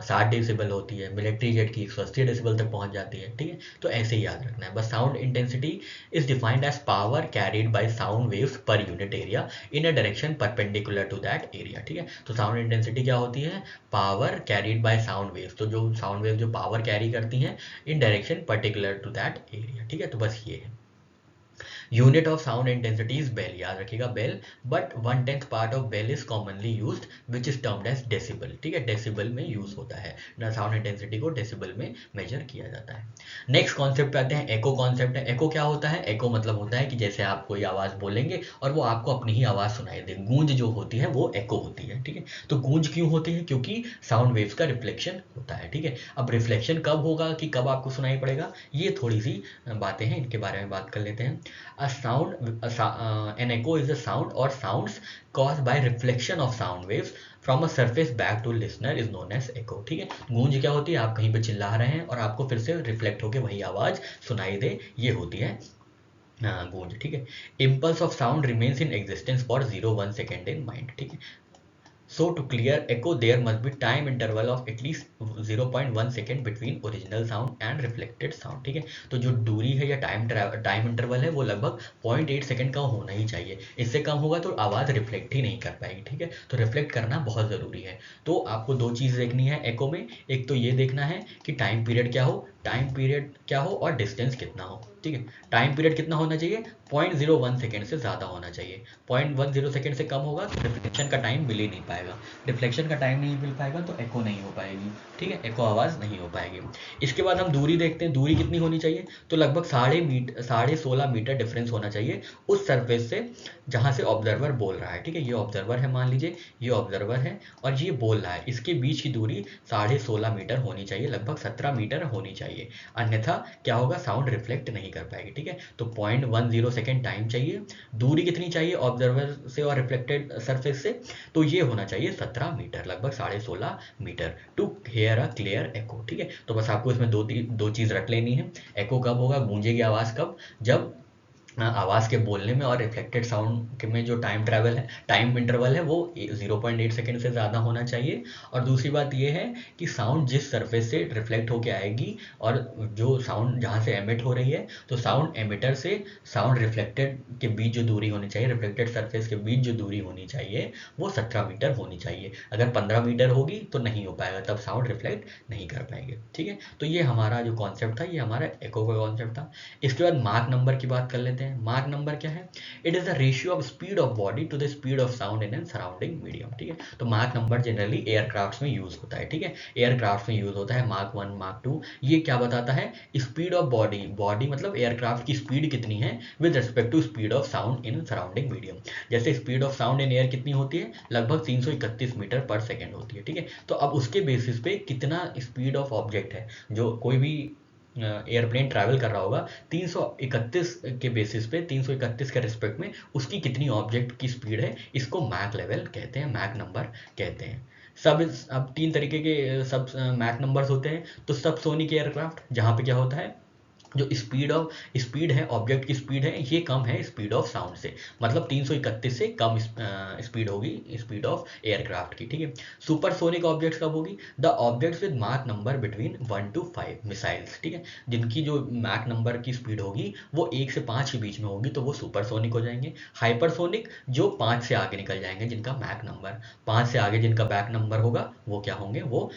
60 डेसिबल होती है, मिलिट्री जेट की 180 डेसिबल तक पहुँच जाती है। ठीक है, तो ऐसे ही याद रखना है बस। Sound intensity is defined as power carried by sound waves per unit area in a direction perpendicular to that area. ठीक है, तो साउंड इंटेंसिटी क्या होती है, power carried by sound waves, तो जो साउंड वेव जो पावर कैरी करती हैं in direction particular to that area. ठीक है, तो बस ये है। Unit of sound intensity is bel, याद रखिएगा bel, but 1/10 part of bel is commonly used which is termed as decibel. ठीक है, डेसिबल में यूज होता है ना, साउंड इंटेंसिटी को डेसिबल में मेजर किया जाता है। नेक्स्ट कॉन्सेप्ट पे आते हैं, एको कॉन्सेप्ट है। एको क्या होता है, एको मतलब होता है कि जैसे आप कोई आवाज़ बोलेंगे और वो आपको अपनी ही आवाज़ सुनाई दे, गूंज जो होती है वो एको होती है। ठीक है, तो गूंज क्यों होती है, क्योंकि साउंड वेव्स का रिफ्लेक्शन होता है। ठीक है, अब रिफ्लेक्शन कब होगा कि कब आपको सुनाई पड़ेगा, ये थोड़ी सी बातें हैं, इनके बारे में बात कर लेते हैं। An echo is a sound or sounds caused by reflection of sound waves from a surface back to listener is known as echo। ठीक है, गूंज क्या होती है, आप कहीं पे चिल्ला रहे हैं और आपको फिर से रिफ्लेक्ट होकर वही आवाज़ सुनाई दे, ये होती है गूंज। ठीक है, impulse of sound remains in existence for 0-1 second in mind. ठीक है, so to clear echo there must be time interval of at least 0.1 second between original sound and reflected sound। ठीक है, तो जो दूरी है या टाइम इंटरवल है वो लगभग 0.8 सेकंड का होना ही चाहिए, इससे कम होगा तो आवाज़ रिफ्लेक्ट ही नहीं कर पाएगी। ठीक है, तो रिफ्लेक्ट करना बहुत ज़रूरी है। तो आपको 2 चीज़ देखनी है एको में, एक तो ये देखना है कि टाइम पीरियड क्या हो और डिस्टेंस कितना हो। ठीक है, टाइम पीरियड कितना होना चाहिए, 0.01 सेकेंड से ज़्यादा होना चाहिए। 0.10 सेकेंड से कम होगा तो रिफ्लेक्शन का टाइम मिल ही नहीं पाएगा। पाएगा, रिफ्लेक्शन का टाइम नहीं मिल पाएगा तो एको नहीं हो पाएगी, ठीक है, एको आवाज़ नहीं हो पाएगी। इसके बाद हम दूरी देखते हैं, दूरी कितनी होनी चाहिए, तो लगभग 16.5 मीटर डिफरेंस होना चाहिए उस सरफेस से जहाँ से ऑब्जर्वर बोल रहा है, ठीक है, ये ऑब्जर्वर है, मान लीजिए ये ऑब्जर्वर है और ये बोल रहा है, इसके बीच की दूरी 16.5 मीटर होनी चाहिए, लगभग 17 मीटर होनी चाहिए, अन्यथा क्या होगा, साउंड रिफ्लेक्ट नहीं कर पाएगी, ठीक है। तो 0.10 सेकेंड टाइम चाहिए, दूरी कितनी चाहिए ऑब्जर्वर से और रिफ्लेक्टेड सरफेस से, तो ये होना चाहिए 17 मीटर, लगभग 16.5 meter to hear a clear echo, ठीक है। तो बस आपको इसमें दो चीज़ रख लेनी है, एको कब होगा, गूंजेगी आवाज़ कब, जब आवाज़ के बोलने में और रिफ्लेक्टेड साउंड के में जो टाइम इंटरवल है वो 0.8 सेकेंड से ज़्यादा होना चाहिए। और दूसरी बात ये है कि साउंड जिस सरफेस से रिफ्लेक्ट होके आएगी और जो साउंड जहाँ से एमिट हो रही है, तो साउंड एमिटर से साउंड रिफ्लेक्टेड के बीच जो दूरी होनी चाहिए, रिफ्लेक्टेड सरफेस के बीच जो दूरी होनी चाहिए वो 17 मीटर होनी चाहिए। अगर 15 मीटर होगी तो नहीं हो पाएगा, तब साउंड रिफ्लेक्ट नहीं कर पाएंगे, ठीक है। तो ये हमारा जो कॉन्सेप्ट था, ये हमारा एको का कॉन्सेप्ट था। इसके बाद मार्क नंबर की बात कर लेते हैं। मार्क नंबर क्या है, it is the ratio of speed of body to the speed of sound in an surrounding medium, ठीक है। तो मार्क नंबर जनरली एयरक्राफ्ट में यूज होता है, ठीक है, एयरक्राफ्ट में यूज होता है मार्क 1 मार्क 2। ये क्या बताता है, स्पीड ऑफ बॉडी मतलब एयरक्राफ्ट की स्पीड कितनी है with respect to speed of sound in surrounding medium. जैसे speed of sound in air कितनी होती है, लगभग 331 मीटर पर सेकेंड होती है, ठीक है। तो अब उसके बेसिस पे कितना स्पीड ऑफ ऑब्जेक्ट है, जो कोई भी एयरप्लेन ट्रैवल कर रहा होगा 331 के बेसिस पे, 331 के रिस्पेक्ट में उसकी कितनी ऑब्जेक्ट की स्पीड है, इसको मैक लेवल कहते हैं, मैक नंबर कहते हैं। अब 3 तरीके के सब मैक नंबर्स होते हैं। तो सब सोनिक एयरक्राफ्ट जहाँ पे क्या होता है, जो स्पीड है, ऑब्जेक्ट की स्पीड है, ये कम है स्पीड ऑफ साउंड से, मतलब 331 से कम स्पीड होगी स्पीड ऑफ एयरक्राफ्ट की, ठीक है। सुपरसोनिक ऑब्जेक्ट्स कब होगी, the objects with mark number between 1 to 5 missiles, ठीक है, जिनकी जो मैक नंबर की स्पीड होगी वो 1 से 5 के बीच में होगी, तो वो सुपरसोनिक हो जाएंगे। हाइपरसोनिक जो 5 से आगे निकल जाएंगे, जिनका मैक नंबर 5 से आगे जिनका बैक नंबर होगा, वो क्या होंगे, वो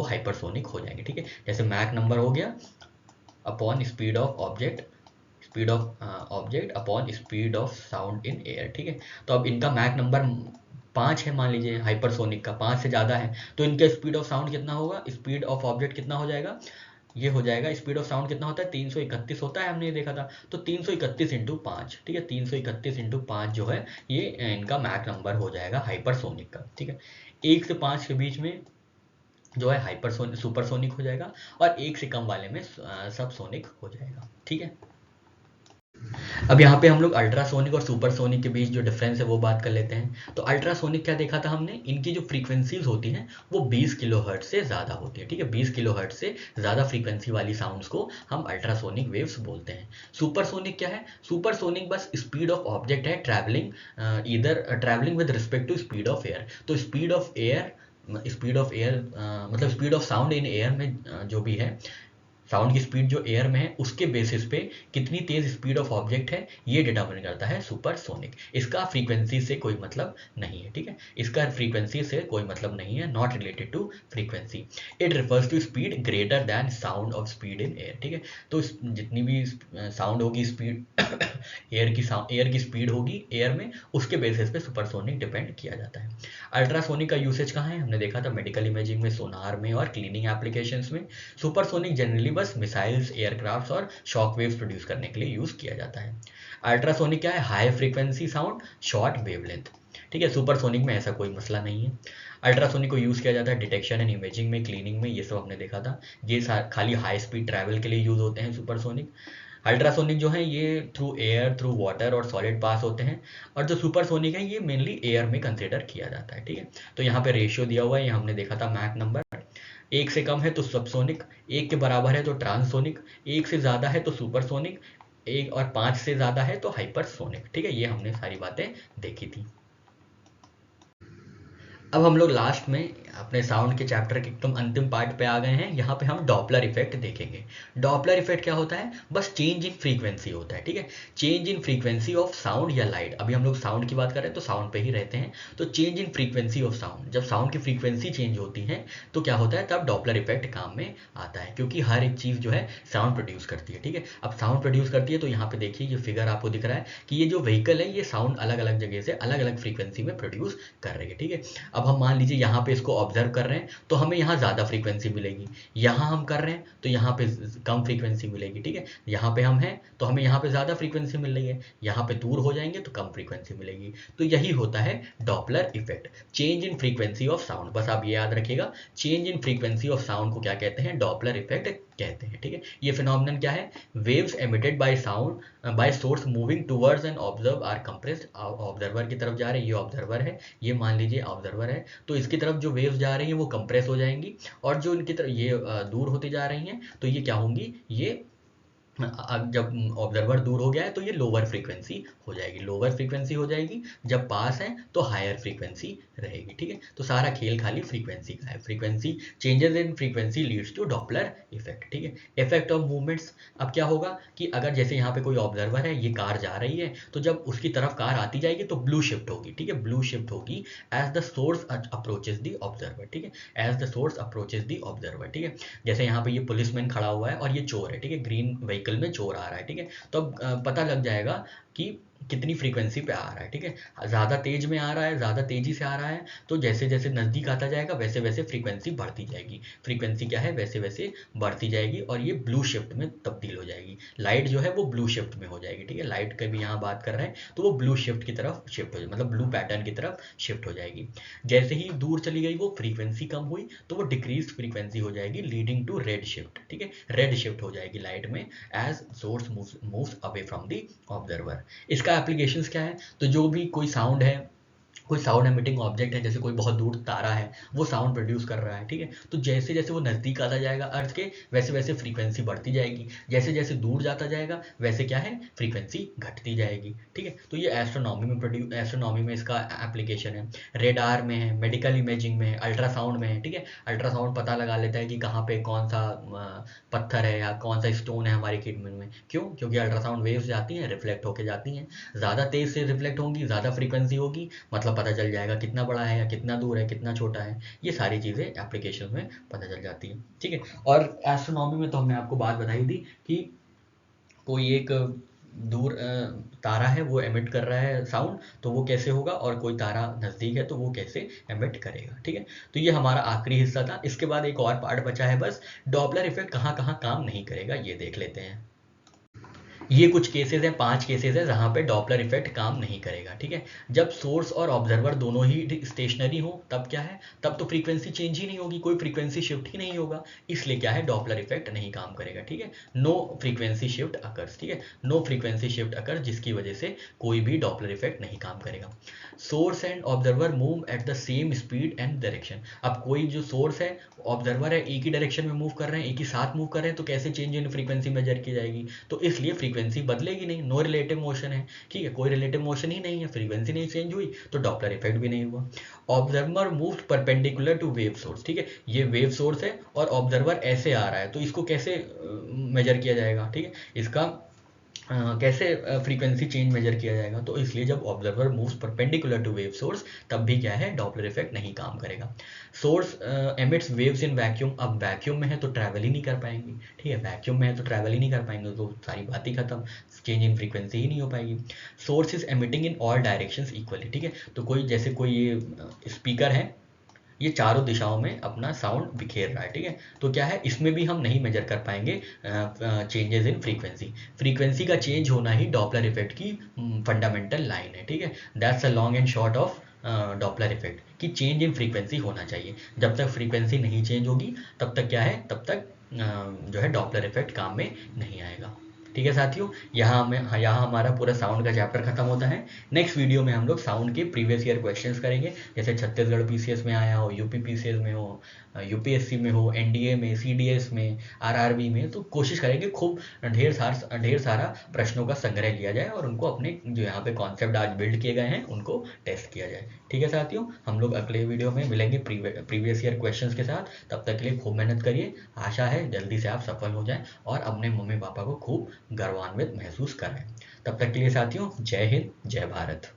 हाइपरसोनिक हो जाएंगे, ठीक है। जैसे मैक नंबर हो गया upon speed of object upon speed of sound in air, ठीक है। तो अब इनका मैक नंबर 5 है, मान लीजिए हाइपरसोनिक का 5 से ज़्यादा है, तो इनका स्पीड ऑफ साउंड कितना होगा, स्पीड ऑफ ऑब्जेक्ट कितना हो जाएगा, ये हो जाएगा, स्पीड ऑफ साउंड कितना होता है, 331 होता है, हमने ये देखा था। तो 331 इंटू 5, ठीक है, 331 इंटू 5 जो है ये इनका मैक नंबर हो जाएगा हाइपरसोनिक का, ठीक है। 1 से 5 के बीच में जो है सुपरसोनिक हो जाएगा और 1 से कम वाले में सबसोनिक हो जाएगा, ठीक है। अब यहाँ पे हम लोग अल्ट्रासोनिक और सुपरसोनिक के बीच जो डिफरेंस है वो बात कर लेते हैं। तो अल्ट्रासोनिक क्या देखा था हमने, इनकी जो फ्रीक्वेंसीज होती हैं वो 20 किलोहर्ट्ज से ज़्यादा होती है, ठीक है, 20 किलोहर्ट्ज से ज़्यादा फ्रीक्वेंसी वाली साउंड्स को हम अल्ट्रासोनिक वेव्स बोलते हैं। सुपरसोनिक क्या है, सुपरसोनिक बस स्पीड ऑफ ऑब्जेक्ट है travelling with respect to speed of air. तो स्पीड ऑफ एयर मतलब speed of sound in air में जो भी है, साउंड की स्पीड जो एयर में है उसके बेसिस पे कितनी तेज स्पीड ऑफ ऑब्जेक्ट है, ये डिटरमिन करता है सुपरसोनिक। इसका फ्रीक्वेंसी से कोई मतलब नहीं है, ठीक है, इसका फ्रीक्वेंसी से कोई मतलब नहीं है, not related to frequency. It refers to speed greater than sound of speed in air, ठीक है। तो जितनी भी साउंड होगी, स्पीड एयर की स्पीड होगी एयर में, उसके बेसिस पे सुपरसोनिक डिपेंड किया जाता है। अल्ट्रासोनिक का यूसेज कहाँ है, हमने देखा था मेडिकल इमेजिंग में, सोनार में और क्लीनिंग एप्लीकेशंस में। सुपरसोनिक जनरली बस मिसाइल्स, एयरक्राफ्ट्स और शॉक वेव्स प्रोड्यूस करने के लिए यूज किया जाता है। अल्ट्रासोनिक क्या है, high frequency sound, short wavelength, ठीक है। सुपरसोनिक में ऐसा कोई मसला नहीं है। अल्ट्रासोनिक को यूज किया जाता है डिटेक्शन एंड इमेजिंग में, क्लीनिंग में, ये सब हमने देखा था। ये खाली हाई स्पीड ट्रैवल के लिए यूज होते हैं सुपरसोनिक। अल्ट्रासोनिक जो है ये थ्रू एयर, थ्रू वाटर और सॉलिड पास होते हैं, और जो सुपरसोनिक है ये मेनली एयर में कंसिडर किया जाता है, ठीक है। तो यहाँ पे रेशियो दिया हुआ है, ये हमने देखा था मैक नंबर। 1 से कम है तो सबसोनिक, 1 के बराबर है तो ट्रांससोनिक, 1 से ज़्यादा है तो सुपरसोनिक, 1 और 5 से ज़्यादा है तो हाइपरसोनिक, ठीक है। ये हमने सारी बातें देखी थी। अब हम लोग लास्ट में अपने साउंड के चैप्टर के एकदम अंतिम पार्ट पे आ गए हैं। यहाँ पे हम डॉपलर इफेक्ट देखेंगे। डॉपलर इफेक्ट क्या होता है? बस चेंज इन फ्रीक्वेंसी होता है, ठीक है। Change in frequency of sound या लाइट। अभी हम लोग साउंड की बात कर रहे हैं तो साउंड पे ही रहते हैं। तो change in frequency of sound, जब साउंड की फ्रीक्वेंसी चेंज होती है तो क्या होता है, तब डॉपलर इफेक्ट काम में आता है, क्योंकि हर एक चीज़ जो है साउंड प्रोड्यूस करती है, ठीक है। अब साउंड प्रोड्यूस करती है तो यहाँ पे देखिए ये फिगर आपको दिख रहा है कि ये जो व्हीकल है ये साउंड अलग अलग जगह से अलग अलग फ्रीक्वेंसी में प्रोड्यूस कर रही है, ठीक है। अब हम मान लीजिए यहाँ पे इसको ऑब्जर्व कर रहे हैं तो हमें यहाँ ज़्यादा फ्रीक्वेंसी मिलेगी, यहाँ हम कर रहे हैं तो यहाँ पे कम फ्रीक्वेंसी मिलेगी, ठीक है। यहाँ पे हम हैं तो हमें यहाँ पे ज़्यादा फ्रीक्वेंसी मिल रही है, यहाँ पे दूर हो जाएंगे तो कम फ्रीक्वेंसी मिलेगी। तो यही होता है Doppler effect, change in frequency of sound. बस आप ये याद रखिएगा, change in frequency of sound को क्या कहते हैं? डॉपलर इफेक्ट कहते हैं, ठीक है। ये फिनोमिनन क्या है? Waves emitted by sound by source moving towards an observe are compressed. Observer की तरफ जा रहे हैं, ये ऑब्जर्वर है, ये मान लीजिए ऑब्जर्वर है, तो इसकी तरफ जो वेव्स जा रही हैं वो कंप्रेस हो जाएंगी, और जो इनकी तरफ ये दूर होती जा रही हैं तो ये क्या होंगी? ये जब ऑब्जर्वर दूर हो गया है तो ये लोअर फ्रीक्वेंसी हो जाएगी, लोअर फ्रीक्वेंसी हो जाएगी। जब पास है तो हायर फ्रीक्वेंसी रहेगी, ठीक है। तो सारा खेल खाली फ्रीक्वेंसी का है। Frequency changes in frequency leads to Doppler effect, ठीक है। इफेक्ट ऑफ मूवमेंट्स, अब क्या होगा कि अगर जैसे यहाँ पे कोई ऑब्जर्वर है, ये कार जा रही है, तो जब उसकी तरफ कार आती जाएगी तो ब्लू शिफ्ट होगी, ठीक है। ब्लू शिफ्ट होगी as the source approaches the observer, ठीक है, as the source approaches the observer, ठीक है। जैसे यहाँ पे ये पुलिसमैन खड़ा हुआ है और ये चोर है, ठीक है, ग्रीन व्हीकल में चोर आ रहा है, ठीक है। तो अब पता लग जाएगा कि कितनी फ्रीक्वेंसी पे आ रहा है, ठीक है। ज़्यादा तेज में आ रहा है, ज़्यादा तेजी से आ रहा है, तो जैसे जैसे नज़दीक आता जाएगा वैसे वैसे फ्रीक्वेंसी बढ़ती जाएगी। फ्रीक्वेंसी क्या है? वैसे वैसे बढ़ती जाएगी और ये ब्लू शिफ्ट में तब्दील हो जाएगी। लाइट जो है वो ब्लू शिफ्ट में हो जाएगी, ठीक है। लाइट का भी यहाँ बात कर रहे हैं तो वो ब्लू शिफ्ट की तरफ शिफ्ट हो जाएगी, मतलब ब्लू पैटर्न की तरफ शिफ्ट हो जाएगी। जैसे ही दूर चली गई वो फ्रीक्वेंसी कम हुई तो वो डिक्रीज फ्रीक्वेंसी हो जाएगी, लीडिंग टू रेड शिफ्ट, ठीक है। रेड शिफ्ट हो जाएगी लाइट में as source moves away from the observer. इसका एप्लीकेशंस क्या है? तो जो भी कोई साउंड है, कोई साउंड एमिटिंग ऑब्जेक्ट है, जैसे कोई बहुत दूर तारा है वो साउंड प्रोड्यूस कर रहा है, ठीक है। तो जैसे जैसे वो नज़दीक आता जाएगा अर्थ के, वैसे वैसे फ्रीक्वेंसी बढ़ती जाएगी। जैसे जैसे दूर जाता जाएगा वैसे क्या है? फ्रीक्वेंसी घटती जाएगी, ठीक है। तो ये एस्ट्रोनॉमी में इसका एप्लीकेशन है। रेडार में है, मेडिकल इमेजिंग में है, अल्ट्रासाउंड में है, ठीक है। अल्ट्रासाउंड पता लगा लेता है कि कहाँ पे कौन सा पत्थर है या कौन सा स्टोन है हमारी किडनी में। क्यों? क्योंकि अल्ट्रासाउंड वेव्स जाती हैं, रिफ्लेक्ट होके जाती हैं, ज़्यादा तेज़ से रिफ्लेक्ट होंगी, ज़्यादा फ्रीक्वेंसी होगी, मतलब पता चल जाएगा कितना बड़ा है या कितना दूर है, कितना छोटा है। ये सारी चीज़ें एप्लीकेशन में पता चल जाती हैं, ठीक है। और एस्ट्रोनॉमी में तो हमने आपको बात बताई थी कि कोई एक दूर तारा है वो एमिट कर रहा है साउंड, तो वो कैसे होगा, और कोई तारा नज़दीक है तो वो कैसे एमिट करेगा, ठीक है। तो ये हमारा आखिरी हिस्सा था। इसके बाद एक और पार्ट बचा है बस, डॉपलर इफेक्ट कहाँ कहाँ काम नहीं करेगा ये देख लेते हैं। ये कुछ केसेस हैं, 5 केसेस हैं जहाँ पे डॉपलर इफेक्ट काम नहीं करेगा, ठीक है। जब सोर्स और ऑब्जर्वर दोनों ही स्टेशनरी हो तब क्या है? तब तो फ्रीक्वेंसी चेंज ही नहीं होगी, कोई फ्रीक्वेंसी शिफ्ट ही नहीं होगा, इसलिए क्या है? डॉपलर इफेक्ट नहीं काम करेगा, ठीक है। नो फ्रीक्वेंसी शिफ्ट अकर्स, ठीक है, नो फ्रीक्वेंसी शिफ्ट अकर्स, जिसकी वजह से कोई भी डॉपलर इफेक्ट नहीं काम करेगा। Source and observer move at the same speed and direction. अब कोई जो सोर्स है, ऑब्जर्वर है, एक ही डायरेक्शन में मूव कर रहे हैं, एक ही साथ मूव कर रहे हैं, तो कैसे चेंज इन फ्रीक्वेंसी मेजर की जाएगी? तो इसलिए फ्रीक्वेंसी बदलेगी नहीं, नो रिलेटिव मोशन है, ठीक है, कोई रिलेटिव मोशन ही नहीं है, फ्रीक्वेंसी नहीं चेंज हुई तो डॉपलर इफेक्ट भी नहीं हुआ। Observer move perpendicular to wave source, ठीक है, ये वेव सोर्स है और ऑब्जर्वर ऐसे आ रहा है, तो इसको कैसे मेजर किया जाएगा, ठीक है, इसका कैसे फ्रीक्वेंसी चेंज मेजर किया जाएगा? तो इसलिए जब observer moves perpendicular to wave source तब भी क्या है? डॉपलर इफेक्ट नहीं काम करेगा। Source emits waves in vacuum, अब वैक्यूम में है तो ट्रैवल ही नहीं कर पाएंगी, ठीक है, वैक्यूम में है तो ट्रैवल ही नहीं कर पाएंगे, तो सारी बात ही खत्म, चेंज इन फ्रीक्वेंसी ही नहीं हो पाएगी। Source is emitting in all directions equally, ठीक है, तो कोई जैसे कोई ये स्पीकर है, ये चारों दिशाओं में अपना साउंड बिखेर रहा है, ठीक है, तो क्या है? इसमें भी हम नहीं मेजर कर पाएंगे चेंजेस इन फ्रीक्वेंसी। फ्रीक्वेंसी का चेंज होना ही डॉपलर इफेक्ट की फंडामेंटल लाइन है, ठीक है, that's a long and short of Doppler effect, कि चेंज इन फ्रीक्वेंसी होना चाहिए। जब तक फ्रीक्वेंसी नहीं चेंज होगी तब तक क्या है? तब तक जो है डॉपलर इफेक्ट काम में नहीं आएगा। ठीक है साथियों, यहाँ हमारा पूरा साउंड का चैप्टर खत्म होता है। नेक्स्ट वीडियो में हम लोग साउंड के प्रीवियस ईयर क्वेश्चंस करेंगे, जैसे छत्तीसगढ़ पीसीएस में आया हो, यूपी पीसीएस में हो, यूपीएससी में हो, एनडीए में, सीडीएस में, आरआरबी में। तो कोशिश करेंगे खूब ढेर सारा प्रश्नों का संग्रह लिया जाए और उनको अपने जो यहाँ पे कॉन्सेप्ट आज बिल्ड किए गए हैं उनको टेस्ट किया जाए। ठीक है साथियों, हम लोग अगले वीडियो में मिलेंगे प्रीवियस ईयर क्वेश्चंस के साथ। तब तक के लिए खूब मेहनत करिए, आशा है जल्दी से आप सफल हो जाएं और अपने मम्मी पापा को खूब गर्वान्वित महसूस करें। तब तक के लिए साथियों, जय हिंद, जय भारत।